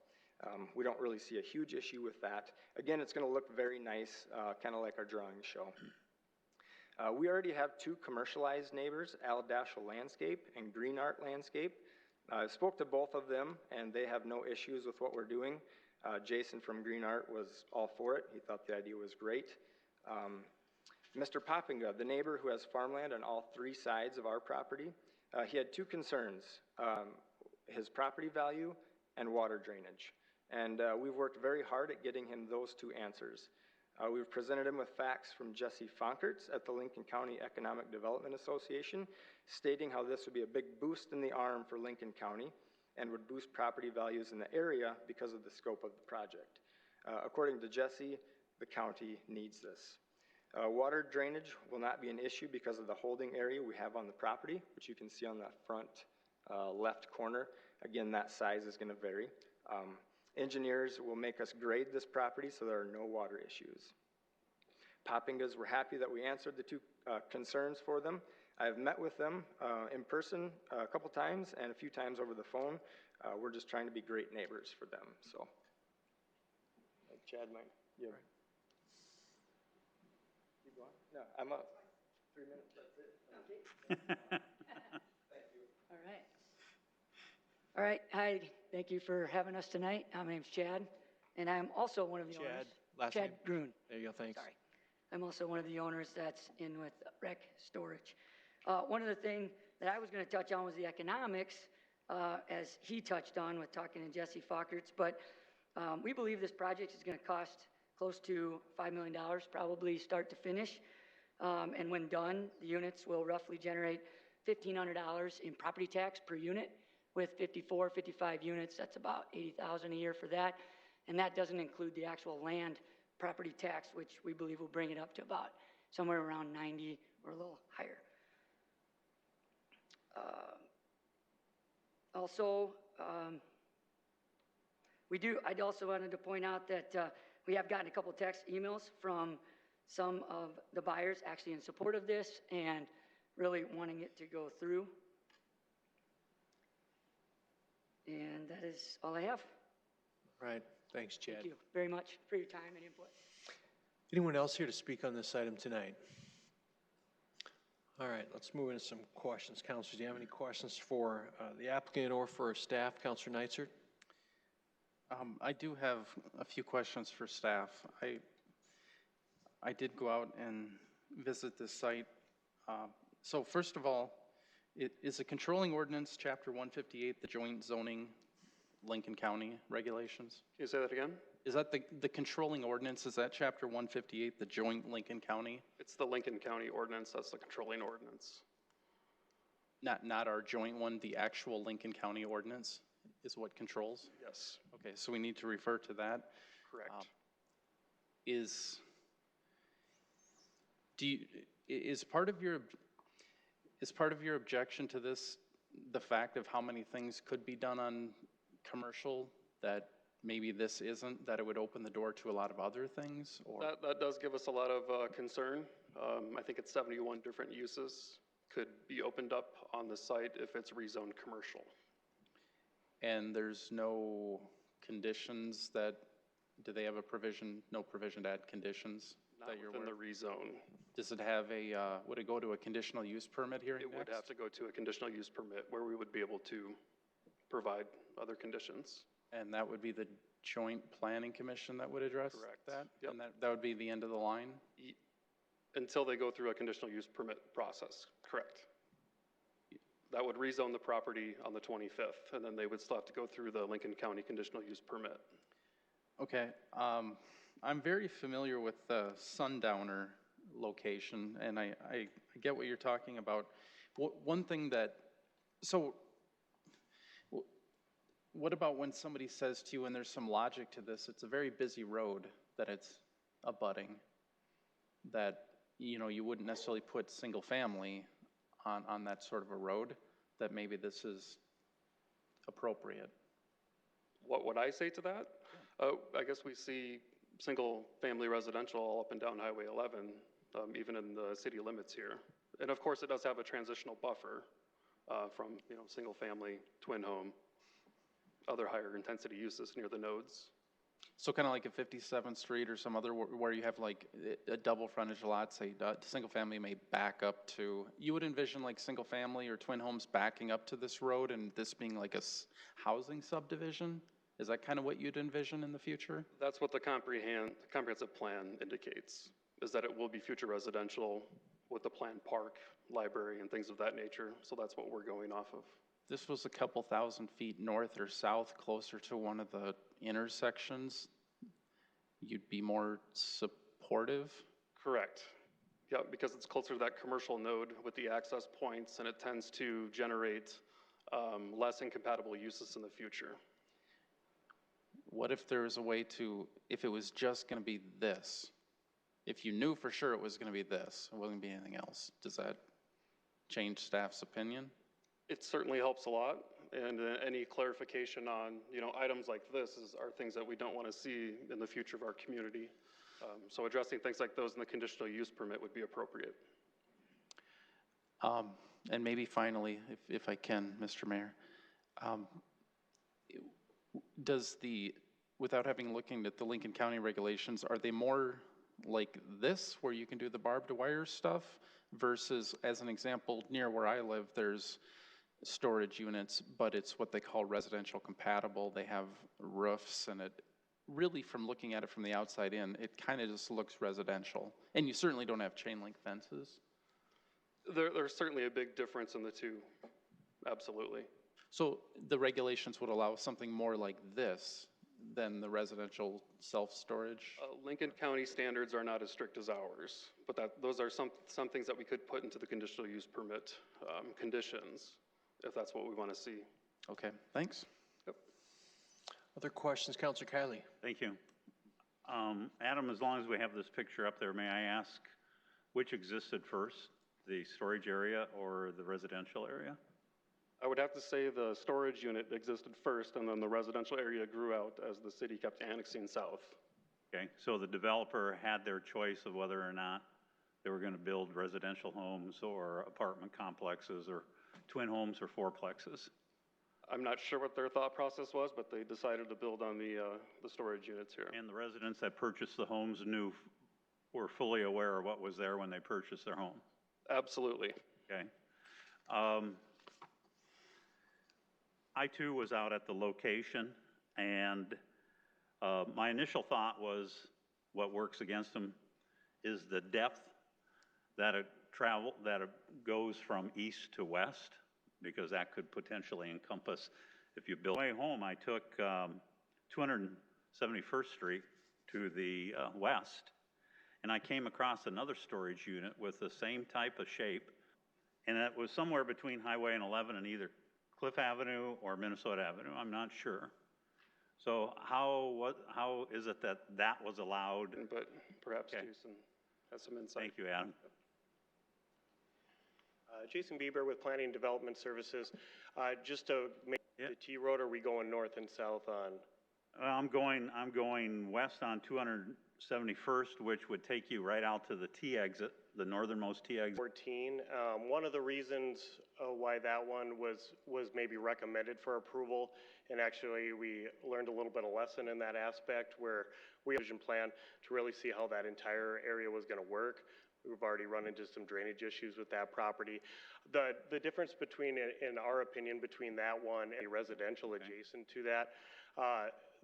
we don't really see a huge issue with that. Again, it's going to look very nice, kind of like our drawings show. We already have two commercialized neighbors, Aldashel Landscape and Green Art Landscape. I spoke to both of them, and they have no issues with what we're doing. Jason from Green Art was all for it. He thought the idea was great. Mr. Poppinga, the neighbor who has farmland on all three sides of our property, he had two concerns, his property value and water drainage. And we've worked very hard at getting him those two answers. We've presented him with facts from Jesse Fonkerts at the Lincoln County Economic Development Association, stating how this would be a big boost in the arm for Lincoln County and would boost property values in the area because of the scope of the project. According to Jesse, the county needs this. Water drainage will not be an issue because of the holding area we have on the property, which you can see on the front left corner. Again, that size is going to vary. Engineers will make us grade this property so there are no water issues. Poppingas were happy that we answered the two concerns for them. I have met with them in person a couple times and a few times over the phone. We're just trying to be great neighbors for them. So, Chad, yeah. Right. Keep going? No, I'm up. 3 minutes, that's it. Thank you. All right. All right, hi, thank you for having us tonight. My name's Chad, and I'm also one of the owners. Last Chad name? Grun. There you go, thanks. Sorry. I'm also one of the owners that's in with Rec Storage. One of the things that I was going to touch on was the economics, as he touched on with talking to Jesse Fockerts, but we believe this project is going to cost close to $5 million, probably start to finish. And when done, the units will roughly generate $1,500 in property tax per unit. With 54, 55 units, that's about $80,000 a year for that. And that doesn't include the actual land property tax, which we believe will bring it up to about somewhere around 90 or a little higher. I'd also wanted to point out that we have gotten a couple text emails from some of the buyers actually in support of this and really wanting it to go through. And that is all I have. Right, thanks, Chad. Thank you very much for your time and input. Anyone else here to speak on this item tonight? All right, let's move into some questions. Councilors, do you have any questions for the applicant or for staff? Councilor Neitzert? I do have a few questions for staff. I did go out and visit this site. So first of all, is the controlling ordinance, Chapter 158, the joint zoning Lincoln County regulations? Can you say that again? Is that the controlling ordinance, is that Chapter 158, the joint Lincoln County? It's the Lincoln County ordinance, that's the controlling ordinance. Not our joint one, the actual Lincoln County ordinance is what controls? Yes. Okay, so we need to refer to that. Correct. Is part of your objection to this the fact of how many things could be done on commercial that maybe this isn't, that it would open the door to a lot of other things? Or That does give us a lot of concern. I think it's 71 different uses could be opened up on the site if it's rezoned commercial. And there's no conditions that, do they have a provision, no provision to add conditions? Not within the rezone. Does it have would it go to a conditional use permit hearing next? It would have to go to a conditional use permit where we would be able to provide other conditions. And that would be the Joint Planning Commission that would address that? Yep. And that would be the end of the line? Until they go through a conditional use permit process, correct. That would rezone the property on the 25th, and then they would still have to go through the Lincoln County conditional use permit. Okay, I'm very familiar with the Sundowner location, and I get what you're talking about. One thing that, so what about when somebody says to you, and there's some logic to this, it's a very busy road that it's abutting, that you wouldn't necessarily put single family on that sort of a road, that maybe this is appropriate? What would I say to that? I guess we see single-family residential all up and down Highway 11, even in the city limits here. And of course, it does have a transitional buffer from, single-family, twin home, other higher intensity uses near the nodes. So kind of like at 57th Street or some other where you have like a double frontage lot, say single family may back up to, you would envision like single family or twin homes backing up to this road and this being like a housing subdivision? Is that kind of what you'd envision in the future? That's what the comprehensive plan indicates, is that it will be future residential with the planned park, library, and things of that nature. So that's what we're going off of. This was a couple thousand feet north or south, closer to one of the intersections. You'd be more supportive? Correct. Yeah, because it's closer to that commercial node with the access points, and it tends to generate less incompatible uses in the future. What if there was a way to, if it was just going to be this, if you knew for sure it was going to be this, it wasn't going to be anything else, does that change staff's opinion? It certainly helps a lot, and any clarification on, items like this are things that we don't want to see in the future of our community. So addressing things like those in the conditional use permit would be appropriate. And maybe finally, if I can, Mr. Mayor, without having looking at the Lincoln County regulations, are they more like this, where you can do the barbed wire stuff, versus, as an example, near where I live, there's storage units, but it's what they call residential compatible. They have roofs, and it really, from looking at it from the outside in, it kind of just looks residential. And you certainly don't have chain link fences. There's certainly a big difference in the two, absolutely. So the regulations would allow something more like this than the residential self-storage? Lincoln County standards are not as strict as ours, but those are some things that we could put into the conditional use permit conditions, if that's what we want to see. Okay, thanks. Yep. Other questions, Councilor Kiley? Thank you. Adam, as long as we have this picture up there, may I ask which existed first, the storage area or the residential area? I would have to say the storage unit existed first, and then the residential area grew out as the city kept annexing south. Okay, so the developer had their choice of whether or not they were going to build residential homes or apartment complexes or twin homes or fourplexes. I'm not sure what their thought process was, but they decided to build on the storage units here. And the residents that purchased the homes were fully aware of what was there when they purchased their home? Absolutely. Okay. I too was out at the location, and my initial thought was what works against them is the depth that it goes from east to west, because that could potentially encompass, if you build. On the way home, I took 271st Street to the west, and I came across another storage unit with the same type of shape, and it was somewhere between Highway and 11 and either Cliff Avenue or Minnesota Avenue, I'm not sure. So how is it that was allowed? But perhaps Jason has some insight. Thank you, Adam. Jason Bieber with Planning and Development Services. Just to make the T road, are we going north and south on? I'm going west on 271st, which would take you right out to the T exit, the northernmost T exit. 14. One of the reasons why that one was maybe recommended for approval, and actually we learned a little bit of lesson in that aspect where we had a vision plan to really see how that entire area was going to work. We've already run into some drainage issues with that property. The difference between, in our opinion, between that one and a residential adjacent to that,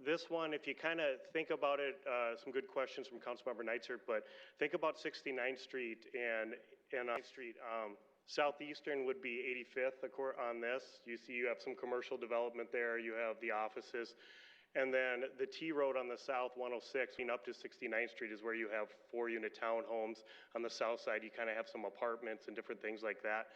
this one, if you kind of think about it, some good questions from Councilmember Neitzer, but think about 69th Street and 9th Street. Southeastern would be 85th on this. You see you have some commercial development there. You have the offices. And then the T road on the south, 106, up to 69th Street is where you have 4-unit townhomes. On the south side, you kind of have some apartments and different things like that.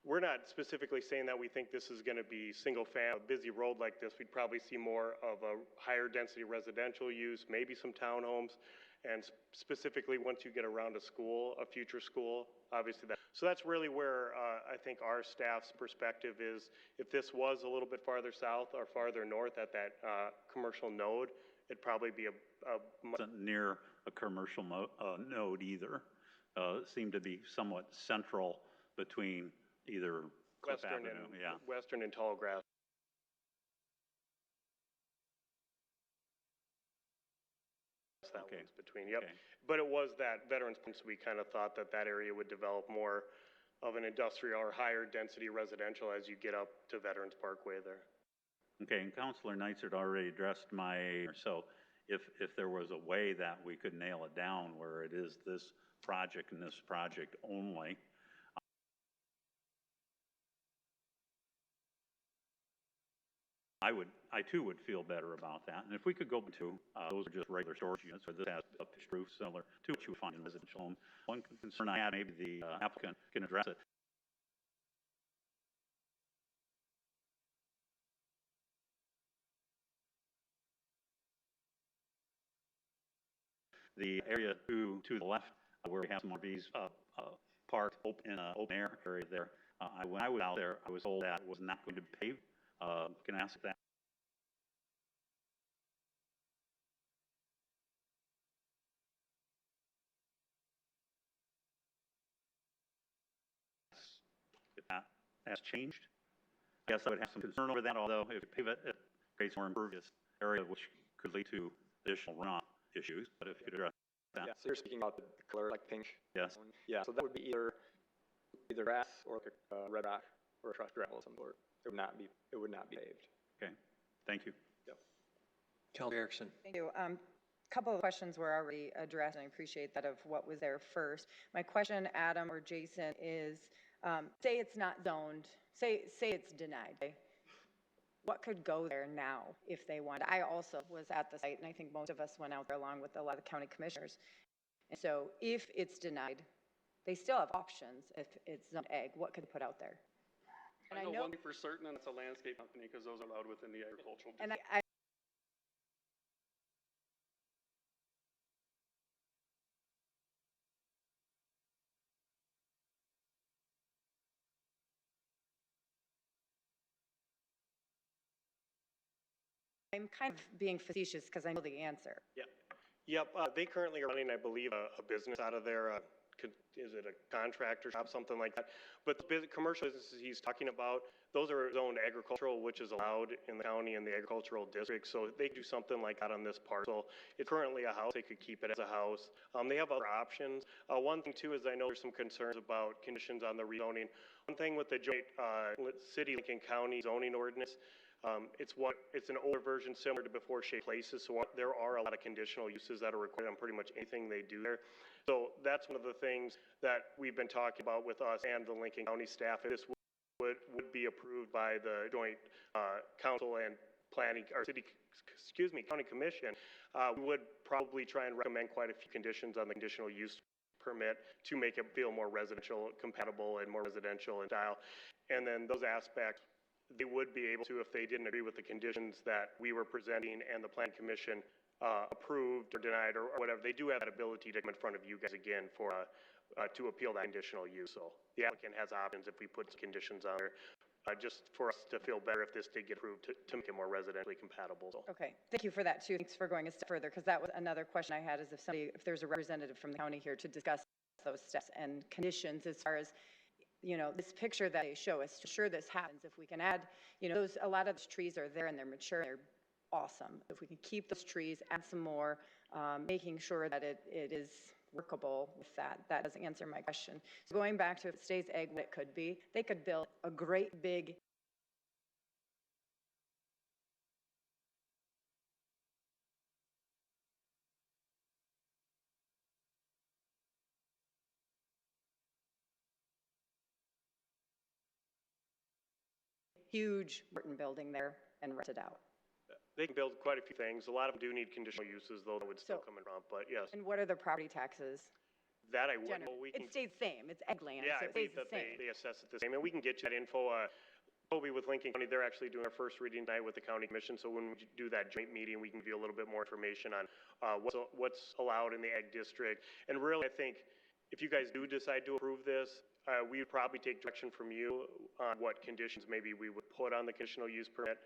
We're not specifically saying that we think this is going to be single-family, busy road like this. We'd probably see more of a higher density residential use, maybe some townhomes, and specifically once you get around a school, a future school, obviously that. So that's really where I think our staff's perspective is, if this was a little bit farther south or farther north at that commercial node, it'd probably be Wasn't near a commercial node either. Seemed to be somewhat central between either Cliff Avenue, Western and Tallgrass. That one's between, yep. Okay. But it was that Veterans Point, so we kind of thought that that area would develop more of an industrial or higher density residential as you get up to Veterans Parkway there. Okay, and Councilor Knights had already addressed so if there was a way that we could nail it down where it is this project and this project only, I too would feel better about that. And if we could go to, those are just regular storage units, or this has a pitched roof similar to what you would find in a residential home. One concern I had, maybe the applicant can address it. The area to the left, where we have some RVs parked in an open air area there, when I was out there, I was told that was not going to be paved. Can I ask that? If that has changed, I guess I would have some concern over that, although if you pave it, it creates more impervious area, which could lead to additional runoff issues, but if you could address that. Yeah, so you're speaking about the color, like pink? Yes. Yeah, so that would be either grass or red rock or crushed gravel of some sort. It would not be paved. Okay, thank you. Yep. Councilor Erickson. Thank you. Couple of questions were already addressed, and I appreciate that of what was there first. My question, Adam or Jason, is say it's not zoned, say it's denied. Okay? What could go there now if they want? I also was at the site, and I think most of us went out there along with a lot of county commissioners. And so if it's denied, they still have options. If it's zoned ag, what could they put out there? And I know one thing for certain, and it's a landscape company, because those are allowed within the agricultural district. And I'm kind of being facetious because I know the answer. Yep, they currently are running, I believe, a business out of there. Is it a contractor shop, something like that? But the commercial businesses he's talking about, those are zoned agricultural, which is allowed in the county and the agricultural district. So they do something like that on this parcel. It's currently a house. They could keep it as a house. They have other options. One thing too is I know there's some concerns about conditions on the rezoning. One thing with the joint city Lincoln County zoning ordinance, it's an older version similar to before Shea Places, so there are a lot of conditional uses that are required on pretty much anything they do there. So that's one of the things that we've been talking about with us and the Lincoln County staff. If this would be approved by the joint council and planning, or county commission, we would probably try and recommend quite a few conditions on the conditional use permit to make it feel more residential compatible and more residential in style. And then those aspects, they would be able to, if they didn't agree with the conditions that we were presenting and the Plan Commission approved or denied or whatever, they do have that ability to come in front of you guys again for to appeal that conditional use. So the applicant has options if we put some conditions on there, just for us to feel better if this did get approved to make it more residentially compatible. So. Okay, thank you for that too. Thanks for going a step further, because that was another question I had, is if there's a representative from the county here to discuss those steps and conditions as far as, you know, this picture that they show us, to sure this happens. If we can add, you know, a lot of those trees are there and they're mature, they're awesome. If we can keep those trees, add some more, making sure that it is workable with that. That doesn't answer my question. So going back to if it stays ag, what it could be, they could build a great big huge Burton building there and rent it out. They can build quite a few things. A lot of them do need conditional uses, though, that would still come in front, but yes. And what are the property taxes? That I wouldn't know. It stays the same. It's ag land, Yeah, so I it stays believe the that same. they assess it the same, and we can get you that info. Toby with Lincoln County, they're actually doing our first reading tonight with the county commission. So when we do that joint meeting, we can give you a little bit more information on what's allowed in the ag district. And really, I think if you guys do decide to approve this, we would probably take direction from you on what conditions maybe we would put on the conditional use permit.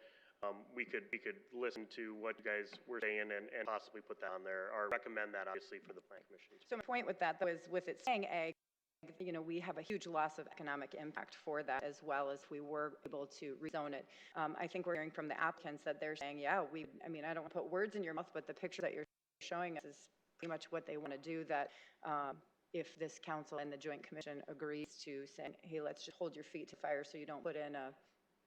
We could listen to what you guys were saying and possibly put that on there, or recommend that obviously for the planning commission. So my point with that though is with it saying ag, you know, we have a huge loss of economic impact for that as well as we were able to rezone it. I think we're hearing from the applicants that they're saying, yeah, I mean, I don't want to put words in your mouth, but the picture that you're showing us is pretty much what they want to do, that if this council and the Joint Commission agrees to saying, hey, let's just hold your feet to fire so you don't put in a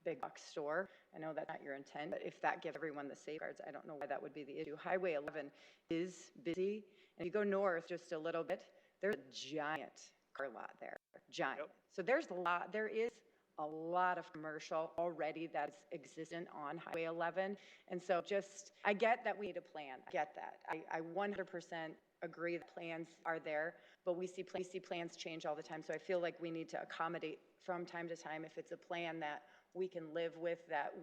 big box store. I know that's not your intent, but if that gives everyone the safeguards, I don't know why that would be the issue. Highway 11 is busy, and you go north just a little bit, there's a giant car lot there, giant. Yep. So there is a lot of commercial already that's existent on Highway 11. And so I get that we need a plan. I get that. I 100% agree that plans are there, but we see plans change all the time. So I feel like we need to accommodate from time to time if it's a plan that we can live with, that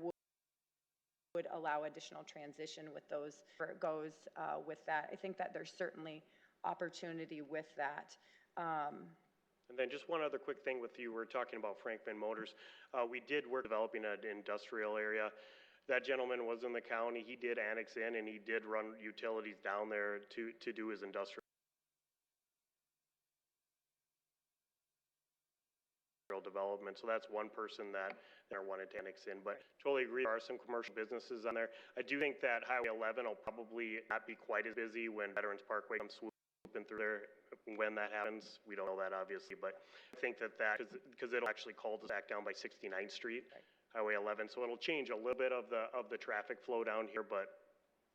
would allow additional transition with those, where it goes with that. I think that there's certainly opportunity with that. And then just one other quick thing with you, we're talking about Franklin Motors. We're developing an industrial area. That gentleman was in the county. He did annex in and he did run utilities down there to do his industrial development. So that's one person that they're wanting to annex in, but totally agree. There are some commercial businesses on there. I do think that Highway 11 will probably not be quite as busy when Veterans Parkway comes swooping through there. When that happens, we don't know that obviously, but I think that because it'll actually cul-de-sac down by 69th Street, right. Highway 11, so it'll change a little bit of the traffic flow down here, but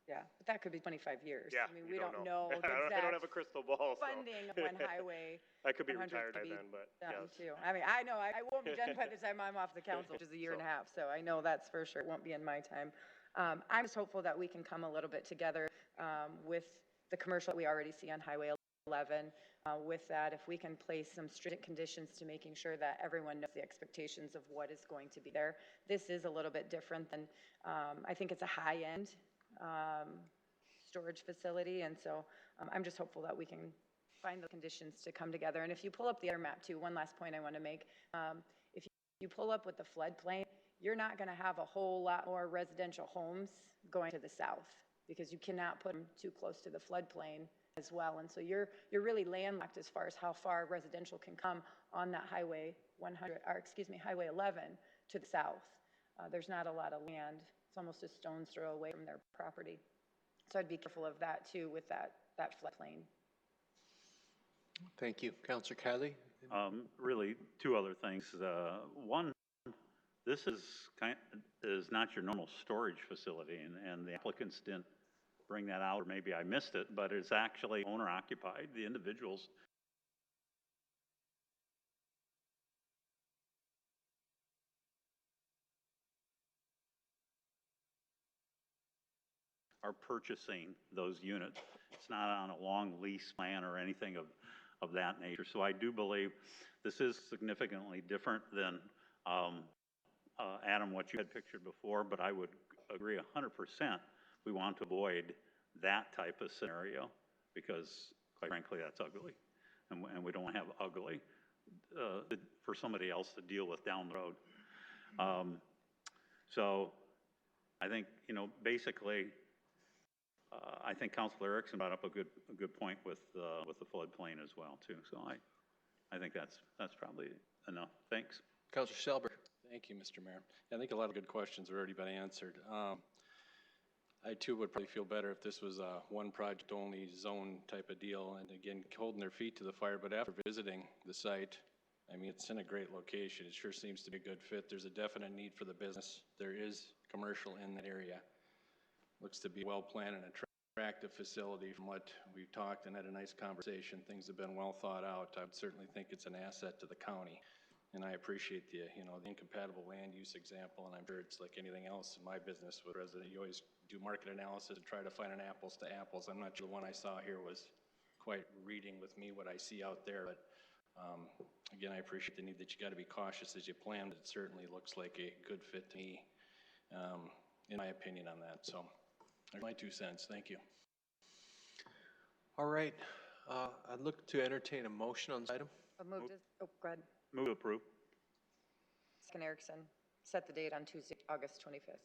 yeah, but that could be 25 years. Yeah, I mean, we don't know the I don't have a crystal ball. Funding of when highway. I could be retired by then, but yes. Too. I mean, I know I won't be done by the time I'm off the council, which is a year and a half. So I know that's for sure. It won't be in my time. I'm just hopeful that we can come a little bit together with the commercial we already see on Highway 11. With that, if we can place some stringent conditions to making sure that everyone knows the expectations of what is going to be there. This is a little bit different than, I think it's a high-end storage facility, and so I'm just hopeful that we can find the conditions to come together. And if you pull up the other map too, one last point I want to make, if you pull up with the floodplain, you're not going to have a whole lot more residential homes going to the south because you cannot put them too close to the floodplain as well. And so you're really landlocked as far as how far residential can come on that Highway 11 to the south. There's not a lot of land. It's almost a stone's throw away from their property. So I'd be careful of that too with that floodplain. Thank you. Councilor Kiley? Really, two other things. One, this is not your normal storage facility, and the applicants didn't bring that out, or maybe I missed it, but it's actually owner-occupied. The individuals are purchasing those units. It's not on a long lease plan or anything of that nature. So I do believe this is significantly different than, Adam, what you had pictured before, but I would agree 100%. We want to avoid that type of scenario because, quite frankly, that's ugly. And we don't have ugly for somebody else to deal with down the road. So I think, basically, I think Councilor Erickson brought up a good point with the floodplain as well too. So I think that's probably enough. Thanks. Councilor Selber. Thank you, Mr. Mayor. I think a lot of good questions have already been answered. I too would probably feel better if this was a one project only zone type of deal, and again, holding their feet to the fire. But after visiting the site, I mean, it's in a great location. It sure seems to be a good fit. There's a definite need for the business. There is commercial in that area. Looks to be well planned and attractive facility from what we've talked and had a nice conversation. Things have been well thought out. I would certainly think it's an asset to the county. And I appreciate the incompatible land use example, and I'm sure it's like anything else in my business with resident. You always do market analysis and try to find an apples to apples. I'm not sure the one I saw here was quite reading with me what I see out there, but Again, I appreciate the need that you got to be cautious as you plan, but it certainly looks like a good fit to me, in my opinion on that. So, my 2 cents. Thank you. All right, I'd look to entertain a motion on this item. Go ahead. Move to approve. Second Erickson, set the date on Tuesday, August 25th.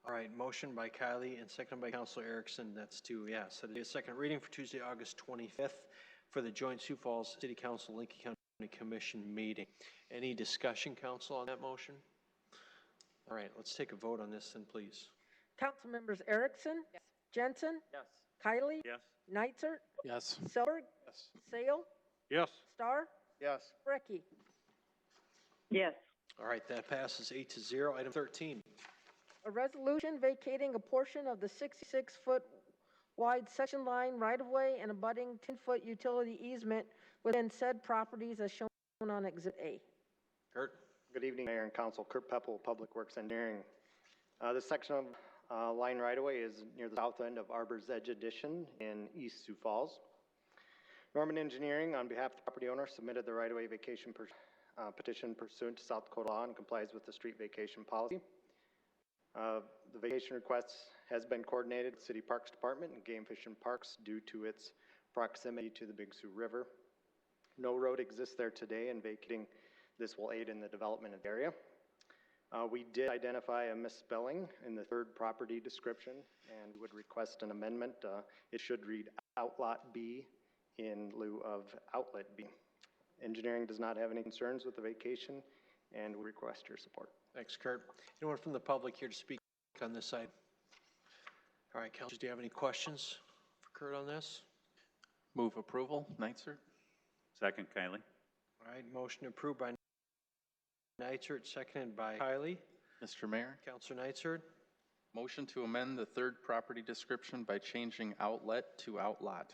All right, motion by Kylie and seconded by Councilor Erickson. That's to, set a second reading for Tuesday, August 25th for the joint Sioux Falls City Council, Lincoln County Commission meeting. Any discussion, council, on that motion? All right, let's take a vote on this then, please. Council members Erickson? Yes. Jensen? Yes. Kylie? Yes. Nitzert? Yes. Selberg? Yes. Sale? Yes. Star? Yes. Brecky? Yes. All right, that passes 8-0. Item 13. A resolution vacating a portion of the 66-foot wide section line right-of-way and abutting 10-foot utility easement within said properties as shown on Exhibit A. Kurt? Good evening, Mayor and Council. Kurt Peppel, Public Works Engineering. This section of line right-of-way is near the south end of Arbor's Edge Addition in East Sioux Falls. Norman Engineering, on behalf of the property owner, submitted the right-of-way vacation petition pursuant to South Dakota law and complies with the street vacation policy. The vacation request has been coordinated with City Parks Department and Game Fish and Parks due to its proximity to the Big Sioux River. No road exists there today, and vacating this will aid in the development of the area. We did identify a misspelling in the third property description and would request an amendment. It should read Outlot B in lieu of Outlet B. Engineering does not have any concerns with the vacation and we request your support. Thanks, Kurt. Anyone from the public here to speak on this side? All right, councilors, do you have any questions for Kurt on this? Move approval. Nitzert. Second, Kylie. All right, motion approved by Nitzert, seconded by Kylie. Mr. Mayor. Councilor Nitzert. Motion to amend the third property description by changing outlet to outlot.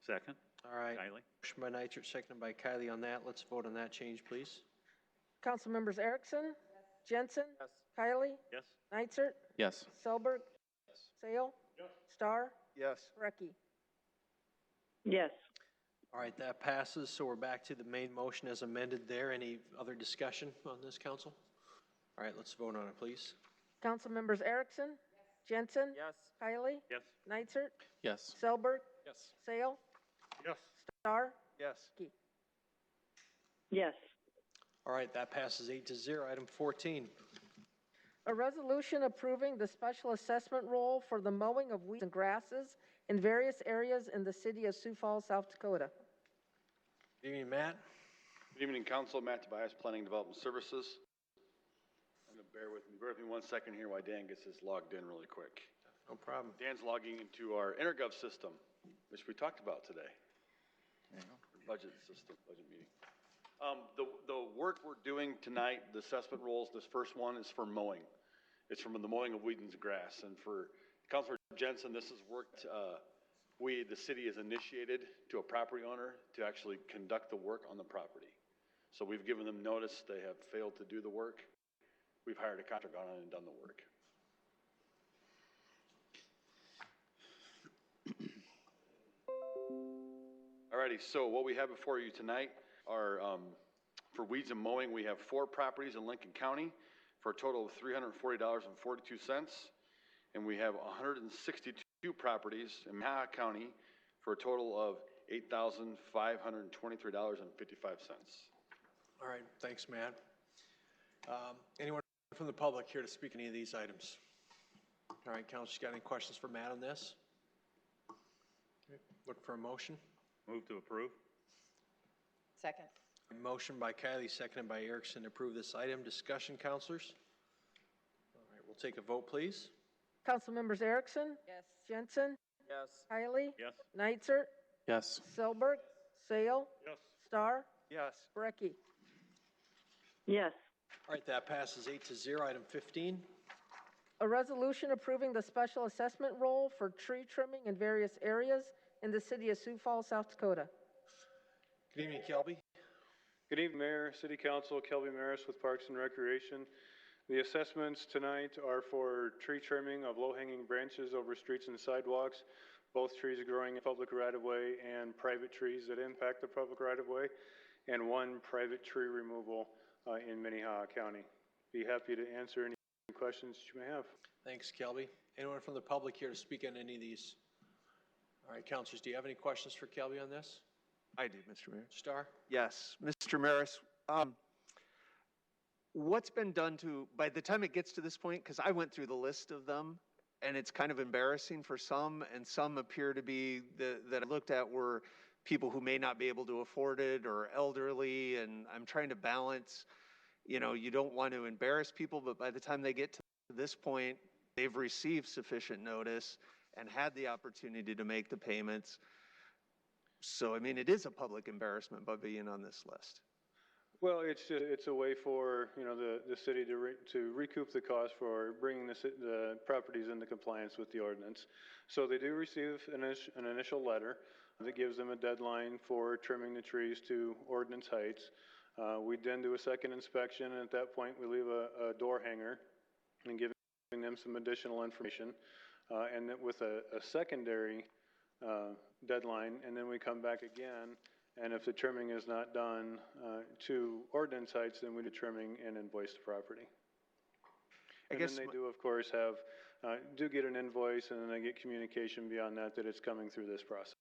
Second. All right. Kylie. Motion by Nitzert, seconded by Kylie on that. Let's vote on that change, please. Council members Erickson? Jensen? Yes. Kylie? Yes. Nitzert? Yes. Selberg? Sale? Star? Yes. Brecky? Yes. All right, that passes. So we're back to the main motion as amended there. Any other discussion on this, council? All right, let's vote on it, please. Council members Erickson? Jensen? Yes. Kylie? Yes. Nitzert? Yes. Selberg? Yes. Sale? Yes. Star? Yes. Yes. All right, that passes 8-0. Item 14. A resolution approving the special assessment role for the mowing of weeds and grasses in various areas in the city of Sioux Falls, South Dakota. Good evening, Matt. Good evening, Council. Matt Tobias, Planning Development Services. I'm going to bear with me 1 second here while Dan gets this logged in really quick. No problem. Dan's logging into our InterGov system, which we talked about today. Budget system, budget meeting. The work we're doing tonight, the assessment roles, this first one is for mowing. It's from the mowing of weeds and grass. And for Councilor Jensen, this is work the city has initiated to a property owner to actually conduct the work on the property. So we've given them notice they have failed to do the work. We've hired a contractor, gone on and done the work. Alrighty, so what we have before you tonight are, for weeds and mowing, we have 4 properties in Lincoln County for a total of $340.42. And we have 162 properties in Minnehaha County for a total of $8,523.55. All right, thanks, Matt. Anyone from the public here to speak on any of these items? All right, councilors, got any questions for Matt on this? Okay, look for a motion. Move to approve. Second. Motion by Kylie, seconded by Erickson to approve this item. Discussion, councilors? All right, we'll take a vote, please. Council members Erickson? Yes. Jensen? Yes. Kylie? Yes. Nitzert? Yes. Selberg? Sale? Yes. Star? Yes. Brecky? Yes. All right, that passes 8-0. Item 15. A resolution approving the special assessment role for tree trimming in various areas in the city of Sioux Falls, South Dakota. Good evening, Kelby. Good evening, Mayor, City Council, Kelby Maris with Parks and Recreation. The assessments tonight are for tree trimming of low-hanging branches over streets and sidewalks. both trees growing in public right-of-way and private trees that impact the public right-of-way, and 1 private tree removal in Minnehaha County. Be happy to answer any questions you may have. Thanks, Kelby. Anyone from the public here to speak on any of these? All right, councilors, do you have any questions for Kelby on this? I do, Mr. Mayor. Starr? Yes, Mr. Maris, what's been done to, by the time it gets to this point, because I went through the list of them, and it's kind of embarrassing for some, and some appear to be, that I looked at were people who may not be able to afford it or elderly, and I'm trying to balance, you know, you don't want to embarrass people, but by the time they get to this point, they've received sufficient notice and had the opportunity to make the payments. So, I mean, it is a public embarrassment by being on this list. Well, it's a way for, you know, the city to recoup the cost for bringing the properties into compliance with the ordinance. So they do receive an initial letter that gives them a deadline for trimming the trees to ordinance heights. We then do a second inspection, and at that point we leave a door hanger and giving them some additional information. And then with a secondary deadline, and then we come back again. And if the trimming is not done to ordinance heights, then we do trimming and invoice the property. And then they do, of course, do get an invoice, and then they get communication beyond that it's coming through this process.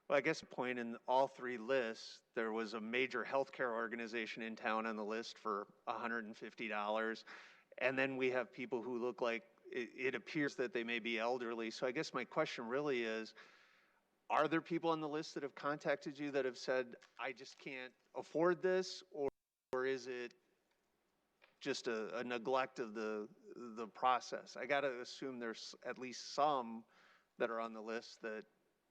Well, I guess a point in all 3 lists, there was a major healthcare organization in town on the list for $150. And then we have people who look like it appears that they may be elderly. So I guess my question really is, are there people on the list that have contacted you that have said, I just can't afford this, or is it just a neglect of the process? I got to assume there's at least some that are on the list that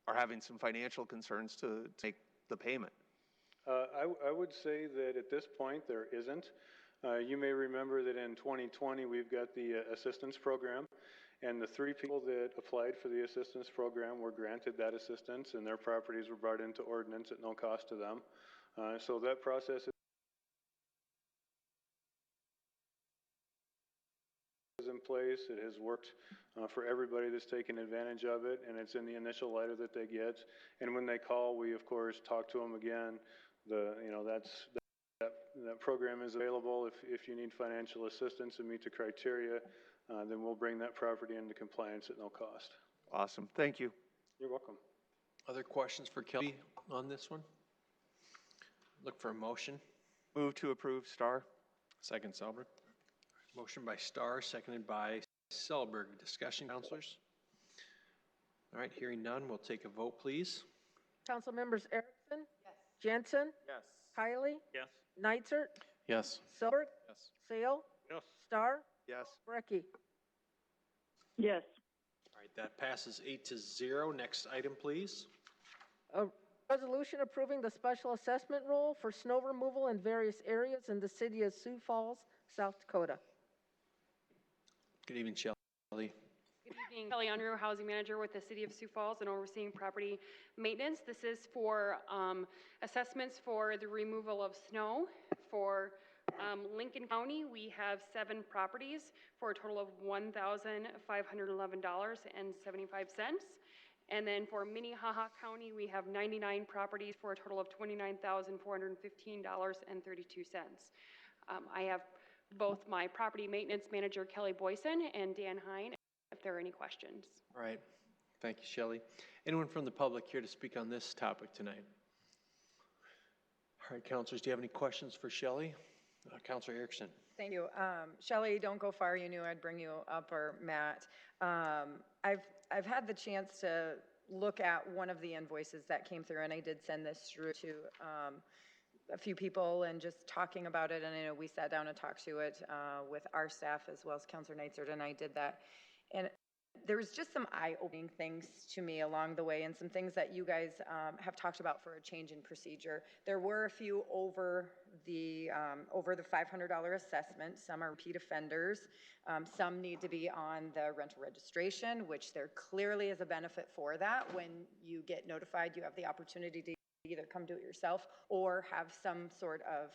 are having some financial concerns to make the payment. I would say that at this point there isn't. You may remember that in 2020 we've got the assistance program. And the 3 people that applied for the assistance program were granted that assistance, and their properties were brought into ordinance at no cost to them. So that process is in place. It has worked for everybody that's taken advantage of it, and it's in the initial letter that they get. And when they call, we of course talk to them again. That program is available if you need financial assistance and meet the criteria. Then we'll bring that property into compliance at no cost. Awesome. Thank you. You're welcome. Other questions for Kelby on this one? Look for a motion. Move to approve, Starr. Second, Selberg. Motion by Starr, seconded by Selberg. Discussion, councilors? All right, hearing none, we'll take a vote, please. Council members Erickson? Yes. Jensen? Yes. Kiley? Yes. Neitzer? Yes. Selberg? Yes. Sale? Yes. Starr? Yes. Brecky? Yes. All right, that passes 8-0. Next item, please. A resolution approving the special assessment role for snow removal in various areas in the city of Sioux Falls, South Dakota. Good evening, Shelley. Good evening, Kelly Unruh, Housing Manager with the City of Sioux Falls and overseeing property maintenance. This is for assessments for the removal of snow. For Lincoln County, we have 7 properties for a total of $1,511.75. And then for Minnehaha County, we have 99 properties for a total of $29,415.32. I have both my property maintenance manager, Kelly Boyson, and Dan Hine, if there are any questions. All right. Thank you, Shelley. Anyone from the public here to speak on this topic tonight? All right, councilors, do you have any questions for Shelley? Councilor Erickson. Thank you. Shelley, don't go far. You knew I'd bring you up, or Matt. I've had the chance to look at one of the invoices that came through, and I did send this through to a few people and just talking about it. And I know we sat down and talked to it with our staff as well as Councilor Neitzer, and I did that. And there was just some eye-opening things to me along the way, and some things that you guys have talked about for a change in procedure. There were a few over the $500 assessment. Some are repeat offenders. Some need to be on the rental registration, which there clearly is a benefit for that. When you get notified, you have the opportunity to either come do it yourself or have some sort of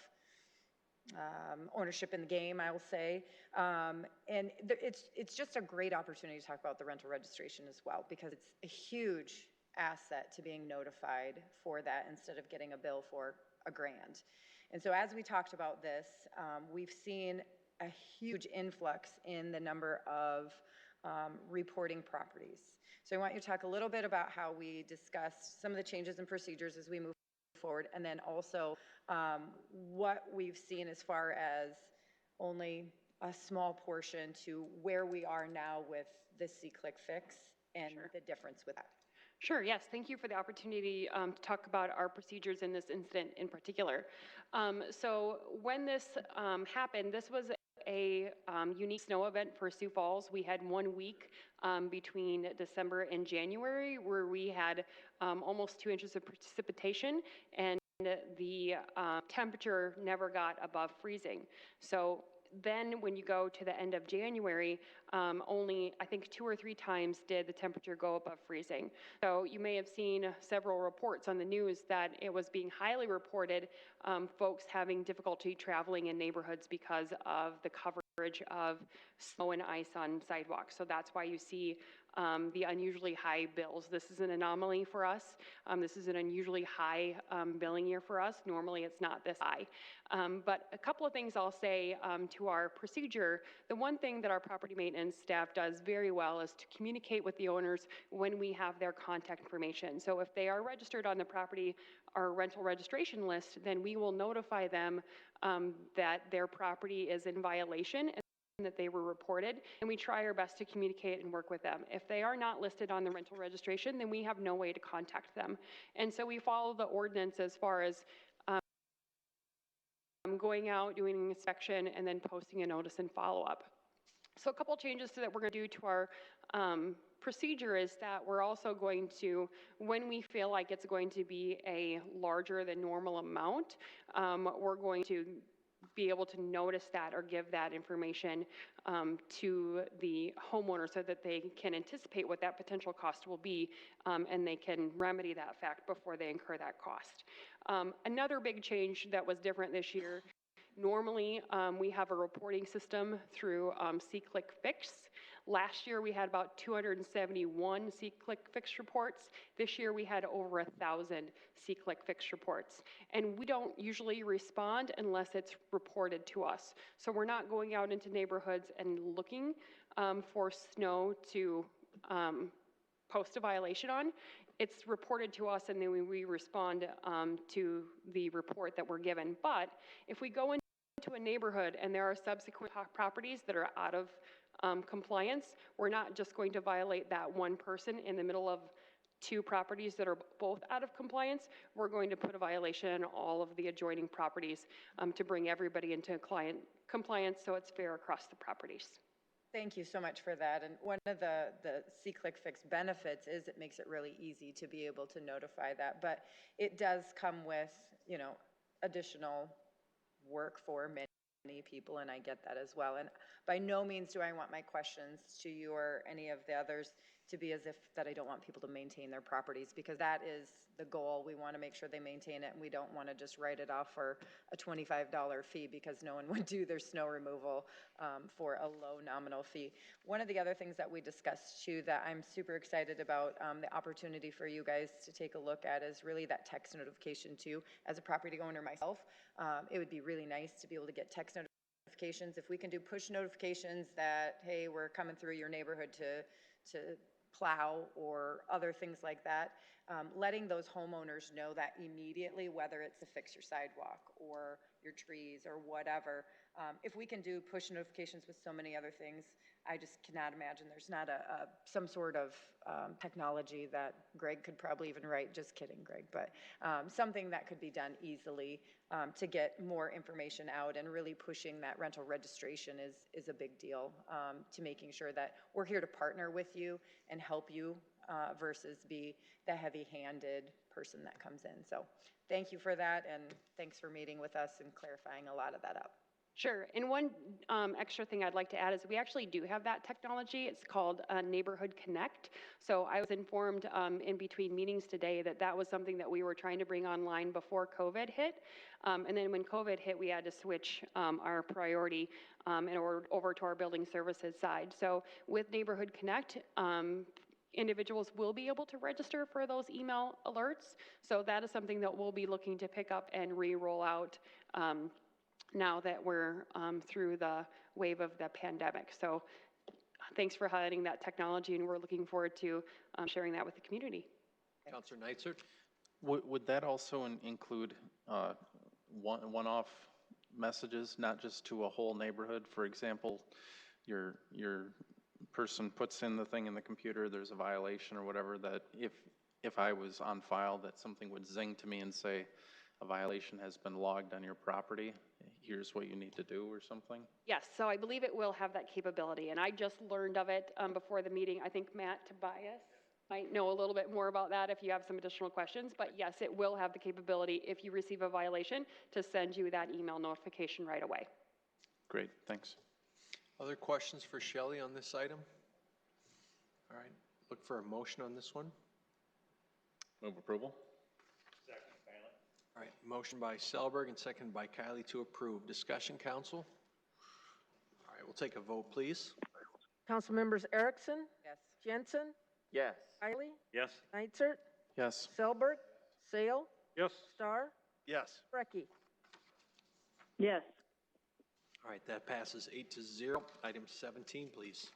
ownership in the game, I will say. And it's just a great opportunity to talk about the rental registration as well, because it's a huge asset to being notified for that instead of getting a bill for $1,000. And so as we talked about this, we've seen a huge influx in the number of reporting properties. So I want you to talk a little bit about how we discussed some of the changes and procedures as we move forward, and then also what we've seen as far as only a small portion to where we are now with the C-Click fix and the difference with that. Sure, yes. Thank you for the opportunity to talk about our procedures in this incident in particular. So when this happened, this was a unique snow event for Sioux Falls. We had 1 week between December and January where we had almost 2 inches of precipitation, and the temperature never got above freezing. So then when you go to the end of January, only I think 2 or 3 times did the temperature go above freezing. So you may have seen several reports on the news that it was being highly reported, folks having difficulty traveling in neighborhoods because of the coverage of snow and ice on sidewalks. So that's why you see the unusually high bills. This is an anomaly for us. This is an unusually high billing year for us. Normally it's not this high. But a couple of things I'll say to our procedure. The one thing that our property maintenance staff does very well is to communicate with the owners when we have their contact information. So if they are registered on the property or rental registration list, then we will notify them that their property is in violation and that they were reported, and we try our best to communicate and work with them. If they are not listed on the rental registration, then we have no way to contact them. And so we follow the ordinance as far as going out, doing an inspection, and then posting a notice and follow-up. So a couple changes that we're going to do to our procedure is that we're also going to, when we feel like it's going to be a larger than normal amount, we're going to be able to notice that or give that information to the homeowner so that they can anticipate what that potential cost will be, and they can remedy that fact before they incur that cost. Another big change that was different this year, normally we have a reporting system through C-Click Fix. Last year we had about 271 C-Click Fix reports. This year we had over 1,000 C-Click Fix reports. And we don't usually respond unless it's reported to us. So we're not going out into neighborhoods and looking for snow to post a violation on. It's reported to us, and then we respond to the report that we're given. But if we go into a neighborhood and there are subsequent properties that are out of compliance, we're not just going to violate that one person in the middle of 2 properties that are both out of compliance. We're going to put a violation on all of the adjoining properties to bring everybody into compliance so it's fair across the properties. Thank you so much for that. And one of the C-Click Fix benefits is it makes it really easy to be able to notify that. But it does come with, additional work for many people, and I get that as well. And by no means do I want my questions to you or any of the others to be as if that I don't want people to maintain their properties, because that is the goal. We want to make sure they maintain it, and we don't want to just write it off for a $25 fee because no one would do their snow removal for a low nominal fee. One of the other things that we discussed too that I'm super excited about the opportunity for you guys to take a look at is really that text notification too. As a property owner myself, it would be really nice to be able to get text notifications. If we can do push notifications that, hey, we're coming through your neighborhood to plow or other things like that, letting those homeowners know that immediately, whether it's to fix your sidewalk or your trees or whatever. If we can do push notifications with so many other things, I just cannot imagine there's not some sort of technology that Greg could probably even write. Just kidding, Greg, but something that could be done easily to get more information out, and really pushing that rental registration is a big deal to making sure that we're here to partner with you and help you versus be the heavy-handed person that comes in. So thank you for that, and thanks for meeting with us and clarifying a lot of that up. Sure. And one extra thing I'd like to add is we actually do have that technology. It's called Neighborhood Connect. So I was informed in between meetings today that that was something that we were trying to bring online before COVID hit. And then when COVID hit, we had to switch our priority over to our building services side. So with Neighborhood Connect, individuals will be able to register for those email alerts. So that is something that we'll be looking to pick up and re-roll out now that we're through the wave of the pandemic. So thanks for highlighting that technology, and we're looking forward to sharing that with the community. Councilor Neitzer? Would that also include one-off messages, not just to a whole neighborhood? For example, your person puts in the thing in the computer, there's a violation or whatever, that if I was on file, that something would zing to me and say, a violation has been logged on your property, here's what you need to do or something? Yes, so I believe it will have that capability, and I just learned of it before the meeting. I think Matt Tobias might know a little bit more about that if you have some additional questions, but yes, it will have the capability, if you receive a violation, to send you that email notification right away. Great, thanks. Other questions for Shelley on this item? All right, look for a motion on this one. Move approval. All right, motion by Selberg and seconded by Kylie to approve. Discussion, council? All right, we'll take a vote, please. Council members Erickson? Yes. Jensen? Yes. Kiley? Yes. Neitzer? Yes. Selberg? Sale? Yes. Star? Yes. Brecky? Yes. All right, that passes 8-0. Item 17, please.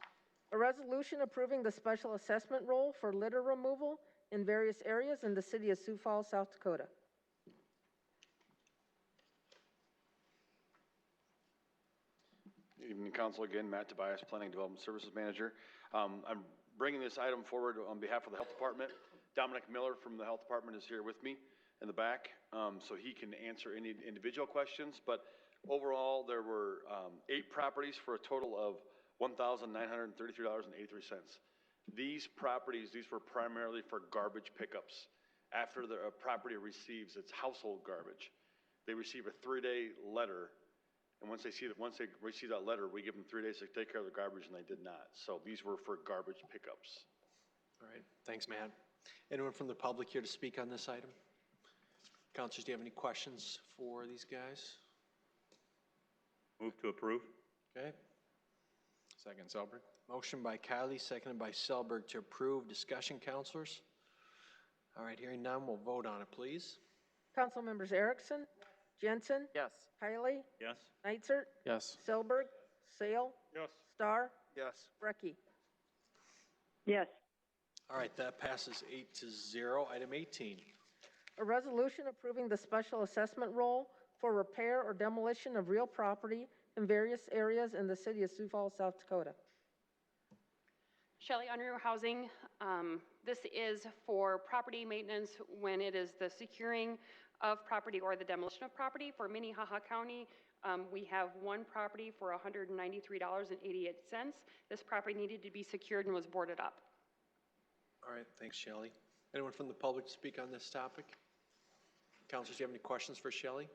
A resolution approving the special assessment role for litter removal in various areas in the city of Sioux Falls, South Dakota. Good evening, Council. Again, Matt Tobias, Planning Development Services Manager. I'm bringing this item forward on behalf of the Health Department. Dominic Miller from the Health Department is here with me in the back, so he can answer any individual questions. But overall, there were 8 properties for a total of $1,933.83. These properties, these were primarily for garbage pickups. After the property receives its household garbage, they receive a 3-day letter. And once they receive that letter, we give them 3 days to take care of the garbage, and they did not. So these were for garbage pickups. All right, thanks, Matt. Anyone from the public here to speak on this item? Councilors, do you have any questions for these guys? Move to approve. Okay. Second, Selberg. Motion by Kylie, seconded by Selberg to approve. Discussion, councilors? All right, hearing none, we'll vote on it, please. Council members Erickson? Jensen? Yes. Kiley? Yes. Neitzer? Yes. Selberg? Sale? Yes. Star? Yes. Brecky? Yes. All right, that passes 8-0. Item 18. A resolution approving the special assessment role for repair or demolition of real property in various areas in the city of Sioux Falls, South Dakota. Shelley Unruh Housing, this is for property maintenance when it is the securing of property or the demolition of property. For Minnehaha County, we have one property for $193.88. This property needed to be secured and was boarded up. All right, thanks, Shelley. Anyone from the public to speak on this topic? Councilors, do you have any questions for Shelley?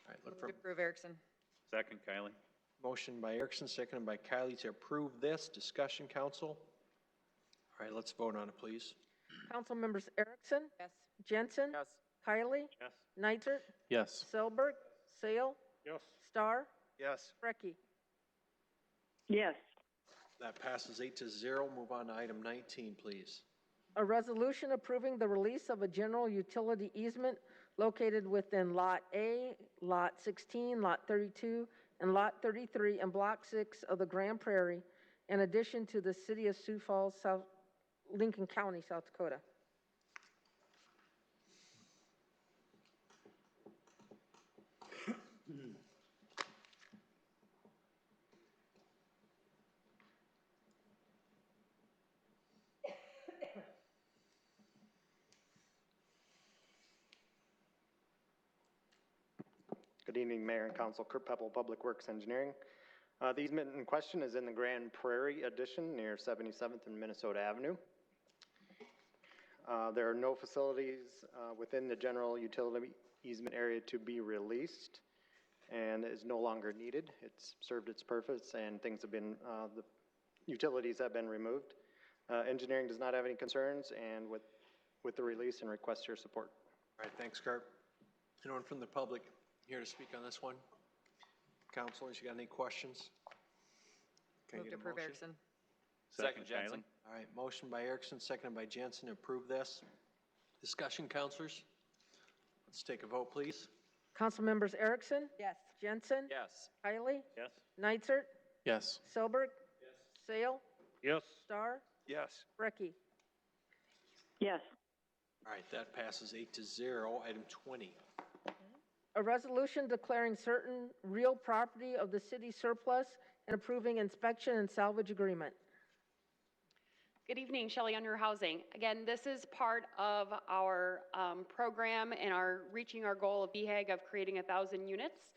All right, look for Approve, Erickson. Second, Kylie. motion by Erickson, seconded by Kylie to approve this. Discussion, council? All right, let's vote on it, please. Council members Erickson? Yes. Jensen? Yes. Kiley? Yes. Neitzer? Yes. Selberg? Sale? Yes. Star? Yes. Brecky? Yes. That passes 8-0. Move on to item 19, please. A resolution approving the release of a general utility easement located within Lot A, Lot 16, Lot 32, and Lot 33 in Block 6 of the Grand Prairie, in addition to the city of Sioux Falls, Lincoln County, South Dakota. Good evening, Mayor and Council. Kurt Peppel, Public Works Engineering. The easement in question is in the Grand Prairie addition near 77th and Minnesota Avenue. There are no facilities within the general utility easement area to be released, and is no longer needed. It's served its purpose and things have been, the utilities have been removed. Engineering does not have any concerns, and with the release and request your support. All right, thanks, Kurt. Anyone from the public here to speak on this one? Counselors, you got any questions? Can I Move get to a approve motion? Erickson. Second, Jensen. All right, motion by Erickson, seconded by Jensen to approve this. Discussion, counselors? Let's take a vote, please. Council members Erickson? Yes. Jensen? Yes. Kiley? Yes. Nitzert? Yes. Selberg? Sale? Yes. Star? Yes. Brecky? Yes. All right, that passes 8-0. Item 20. A resolution declaring certain real property of the city surplus and approving inspection and salvage agreement. Good evening, Shelley Unruh Housing. Again, this is part of our program and our reaching our goal of BHAG of creating 1,000 units.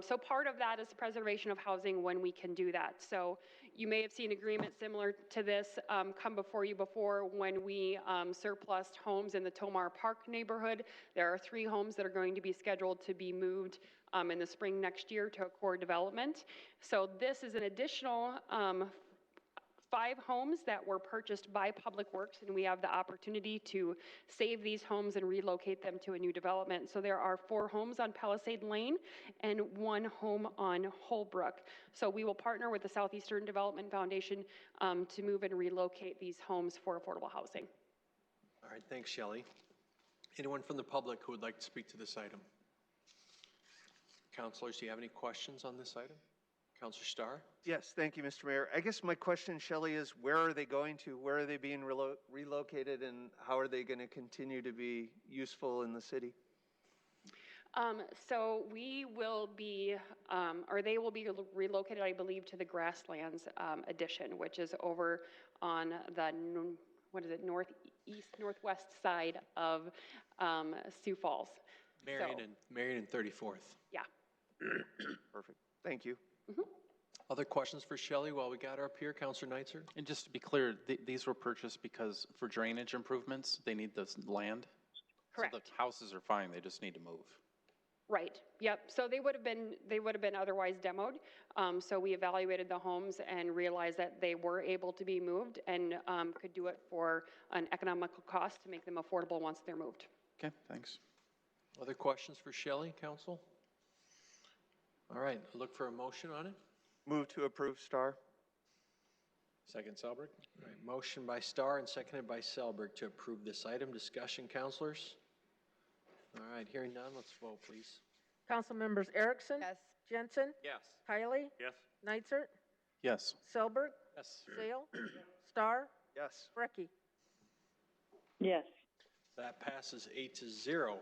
So part of that is preservation of housing when we can do that. So you may have seen agreements similar to this come before you before when we surplused homes in the Tomar Park neighborhood. There are 3 homes that are going to be scheduled to be moved in the spring next year to a core development. So this is an additional 5 homes that were purchased by Public Works, and we have the opportunity to save these homes and relocate them to a new development. So there are 4 homes on Palisade Lane and 1 home on Holbrook. So we will partner with the Southeastern Development Foundation to move and relocate these homes for affordable housing. All right, thanks, Shelley. Anyone from the public who would like to speak to this item? Counselors, do you have any questions on this item? Counselor Starr? Yes, thank you, Mr. Mayor. I guess my question, Shelley, is where are they going to? Where are they being relocated, and how are they going to continue to be useful in the city? So we will be, or they will be relocated, I believe, to the Grasslands addition, which is over on the, northwest side of Sioux Falls. Marion and 34th. Yeah. Perfect. Thank you. Other questions for Shelley while we got her up here? Counselor Nitzert? And just to be clear, these were purchased because for drainage improvements, they need this land? Correct. So the houses are fine, they just need to move. Right. Yep. So they would have been otherwise demoed. So we evaluated the homes and realized that they were able to be moved and could do it for an economical cost to make them affordable once they're moved. Okay, thanks. Other questions for Shelley, council? All right, look for a motion on it. Move to approve, Starr. Second, Selberg. All right, motion by Starr and seconded by Selberg to approve this item. Discussion, councilors? All right, hearing none, let's vote, please. Council members Erickson? Yes. Jensen? Yes. Kiley? Yes. Nitzert? Yes. Selberg? Yes. Sale? Star? Yes. Brecky? Yes. That passes 8-0.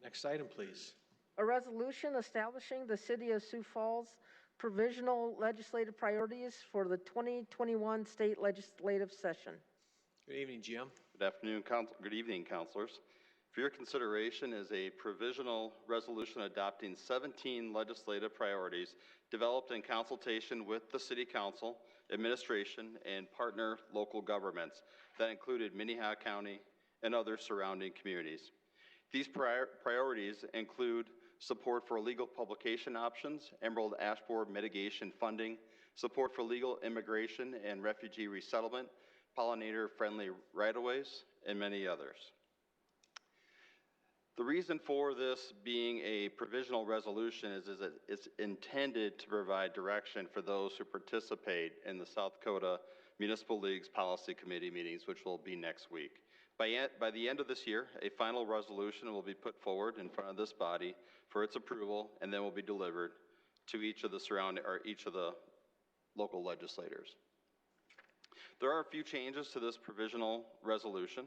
Next item, please. A resolution establishing the City of Sioux Falls provisional legislative priorities for the 2021 state legislative session. Good evening, Jim. Good afternoon, good evening, councilors. For your consideration is a provisional resolution adopting 17 legislative priorities developed in consultation with the City Council, administration, and partner local governments that included Minnehaha County and other surrounding communities. These priorities include support for legal publication options, emerald ash borer mitigation funding, support for legal immigration and refugee resettlement, pollinator-friendly right-of-ways, and many others. The reason for this being a provisional resolution is that it's intended to provide direction for those who participate in the South Dakota Municipal League's Policy Committee meetings, which will be next week. By the end of this year, a final resolution will be put forward in front of this body for its approval, and then will be delivered to each of the local legislators. There are a few changes to this provisional resolution.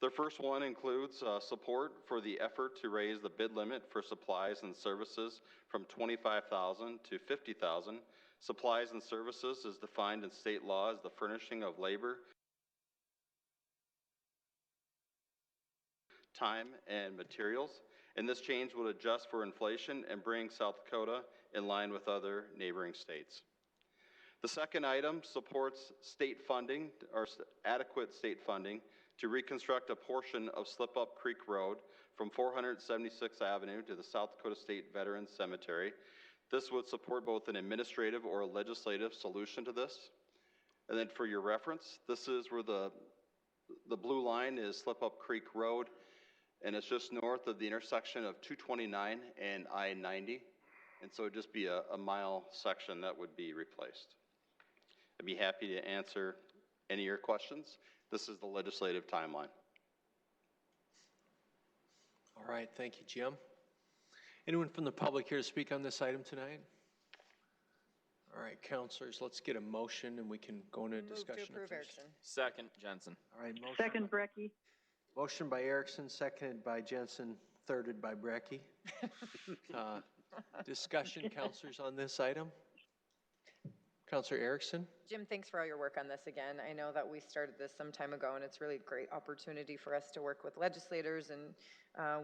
The first one includes support for the effort to raise the bid limit for supplies and services from $25,000 to $50,000. Supplies and services is defined in state law as the furnishing of labor, time, and materials, and this change would adjust for inflation and bring South Dakota in line with other neighboring states. The second item supports state funding, or adequate state funding, to reconstruct a portion of Slip Up Creek Road from 476th Avenue to the South Dakota State Veterans Cemetery. This would support both an administrative or a legislative solution to this. And then for your reference, this is where the blue line is Slip Up Creek Road, and it's just north of the intersection of 229 and I-90. And so it'd just be a mile section that would be replaced. I'd be happy to answer any of your questions. This is the legislative timeline. All right, thank you, Jim. Anyone from the public here to speak on this item tonight? All right, counselors, let's get a motion and we can go into a discussion. Move to approve, Erickson. Second, Jensen. All right, motion. Second, Brecky. Motion by Erickson, seconded by Jensen, thirded by Brecky. Discussion, counselors, on this item? Counselor Erickson? Jim, thanks for all your work on this again. I know that we started this some time ago, and it's really a great opportunity for us to work with legislators, and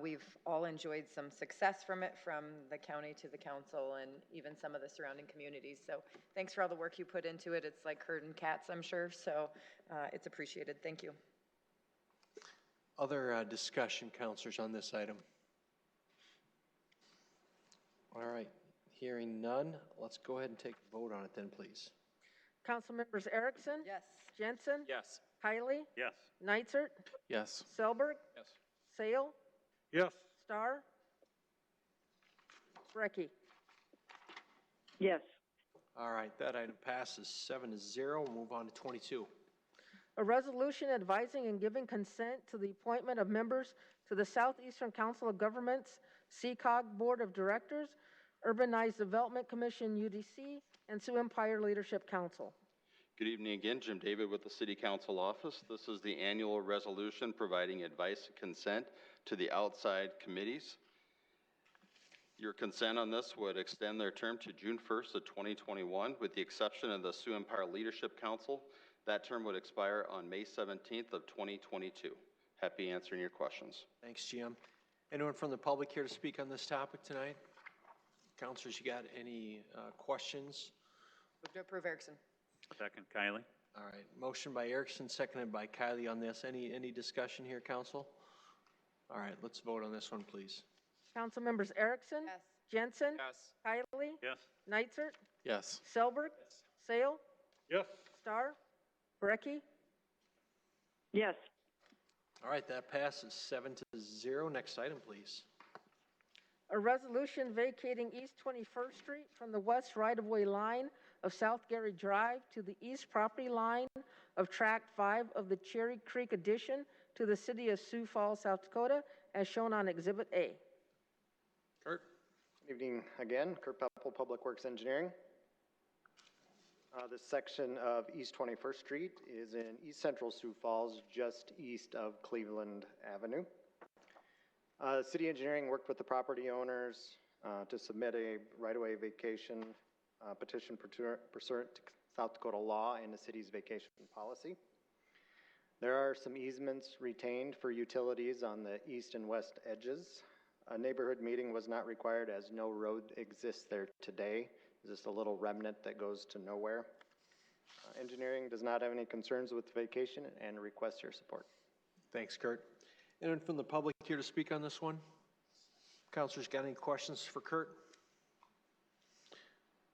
we've all enjoyed some success from it, from the county to the council and even some of the surrounding communities. So thanks for all the work you put into it. It's like herding cats, I'm sure, so it's appreciated. Thank you. Other discussion, counselors, on this item? All right, hearing none, let's go ahead and take a vote on it then, please. Council members Erickson? Yes. Jensen? Yes. Kiley? Yes. Nitzert? Yes. Selberg? Yes. Sale? Yes. Star? Brecky? Yes. All right, that item passes 7-0. We'll move on to 22. A resolution advising and giving consent to the appointment of members to the Southeastern Council of Governments, CCOG Board of Directors, Urbanized Development Commission, UDC, and Sioux Empire Leadership Council. Good evening again, Jim David with the City Council Office. This is the annual resolution providing advice and consent to the outside committees. Your consent on this would extend their term to June 1st of 2021, with the exception of the Sioux Empire Leadership Council. That term would expire on May 17th of 2022. Happy answering your questions. Thanks, Jim. Anyone from the public here to speak on this topic tonight? Counselors, you got any questions? Move to approve, Erickson. Second, Kiley. All right, motion by Erickson, seconded by Kiley on this. Any discussion here, council? All right, let's vote on this one, please. Council members Erickson? Yes. Jensen? Yes. Kiley? Yes. Nitzert? Yes. Selberg? Sale? Yes. Star? Brecky? Yes. All right, that passes 7-0. Next item, please. A resolution vacating East 21st Street from the west right-of-way line of South Gary Drive to the east property line of Tract 5 of the Cherry Creek addition to the city of Sioux Falls, South Dakota, as shown on Exhibit A. Kurt? Good evening again, Kurt Peppel, Public Works Engineering. This section of East 21st Street is in East Central Sioux Falls, just east of Cleveland Avenue. City Engineering worked with the property owners to submit a right-of-way vacation petition pursuant to South Dakota law and the city's vacation policy. There are some easements retained for utilities on the east and west edges. A neighborhood meeting was not required as no road exists there today. It's just a little remnant that goes to nowhere. Engineering does not have any concerns with the vacation and requests your support. Thanks, Kurt. Anyone from the public here to speak on this one? Counselors, got any questions for Kurt? All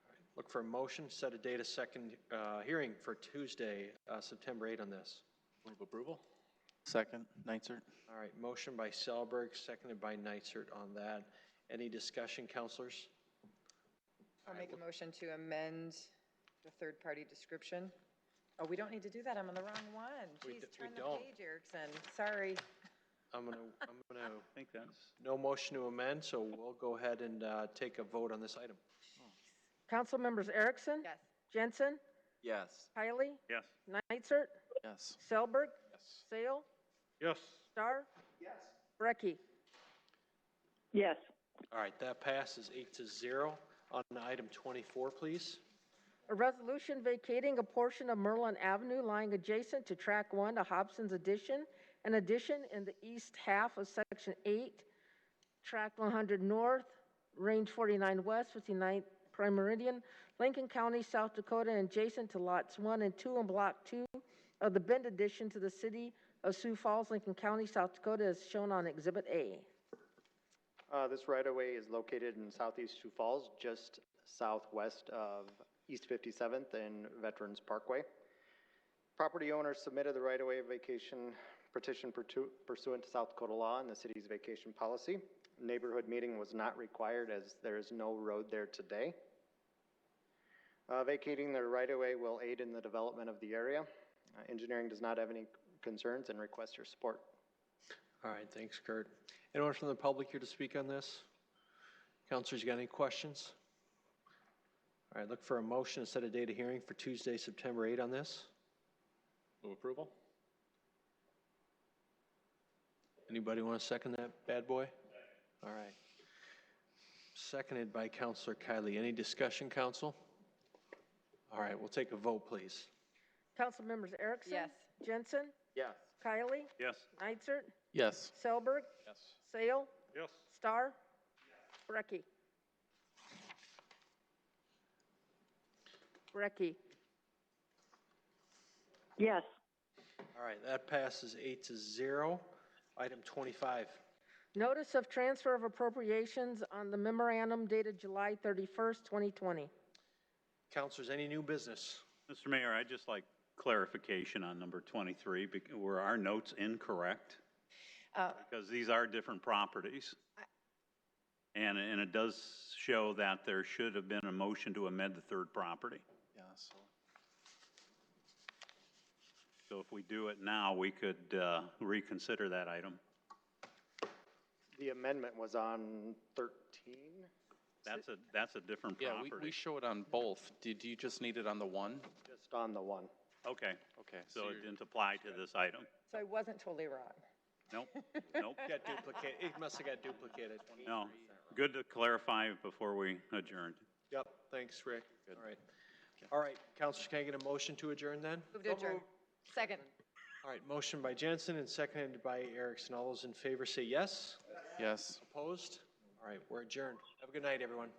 right, look for a motion, set a date, a second hearing for Tuesday, September 8 on this. Move approval. Second, Nitzert. All right, motion by Selberg, seconded by Nitzert on that. Any discussion, counselors? I'll make a motion to amend the third-party description. Oh, we don't need to do that. I'm on the wrong one. Jeez, turn the page, Erickson. Sorry. I'm gonna I think that's. no motion to amend, so we'll go ahead and take a vote on this item. Council members Erickson? Yes. Jensen? Yes. Kiley? Yes. Nitzert? Yes. Selberg? Yes. Sale? Yes. Star? Yes. Brecky? Yes. All right, that passes 8-0. On item 24, please. A resolution vacating a portion of Merlin Avenue lying adjacent to Track 1 to Hobson's Addition, an addition in the east half of Section 8, Track 100 North, Range 49 West, 59th Prime Meridian, Lincoln County, South Dakota, and adjacent to Lots 1 and 2 and Block 2 of the Bend addition to the city of Sioux Falls, Lincoln County, South Dakota, as shown on Exhibit A. This right-of-way is located in southeast Sioux Falls, just southwest of East 57th and Veterans Parkway. Property owners submitted the right-of-way vacation petition pursuant to South Dakota law and the city's vacation policy. Neighborhood meeting was not required as there is no road there today. Vacating the right-of-way will aid in the development of the area. Engineering does not have any concerns and requests your support. All right, thanks, Kurt. Anyone from the public here to speak on this? Counselors, you got any questions? All right, look for a motion to set a date of hearing for Tuesday, September 8 on this. Move approval? Anybody want to second that bad boy? All right. Seconded by Counselor Kylie. Any discussion, council? All right, we'll take a vote, please. Council members Erickson? Yes. Jensen? Yes. Kylie? Yes. Nitzert? Yes. Selberg? Yes. Sale? Yes. Star? Brecky? Brecky? Yes. All right, that passes 8-0. Item 25. Notice of transfer of appropriations on the memorandum dated July 31st, 2020. Counselors, any new business? Mr. Mayor, I'd just like clarification on number 23. Were our notes incorrect? Because these are different properties. And it does show that there should have been a motion to amend the third property. Yeah, so. So if we do it now, we could reconsider that item. The amendment was on 13. That's a different property. Yeah, we show it on both. Did you just need it on the one? Just on the one. Okay. Okay. So it didn't apply to this item. So I wasn't totally wrong. Nope. Nope. Got duplicated. It must have got duplicated. No. Good to clarify before we adjourn. Yep, thanks, Rick. Good. All right. All right, counselors, can I get a motion to adjourn then? Move to adjourn. Second. All right, motion by Jensen and seconded by Erickson. All those in favor say yes. Yes. Opposed? All right, we're adjourned. Have a good night, everyone.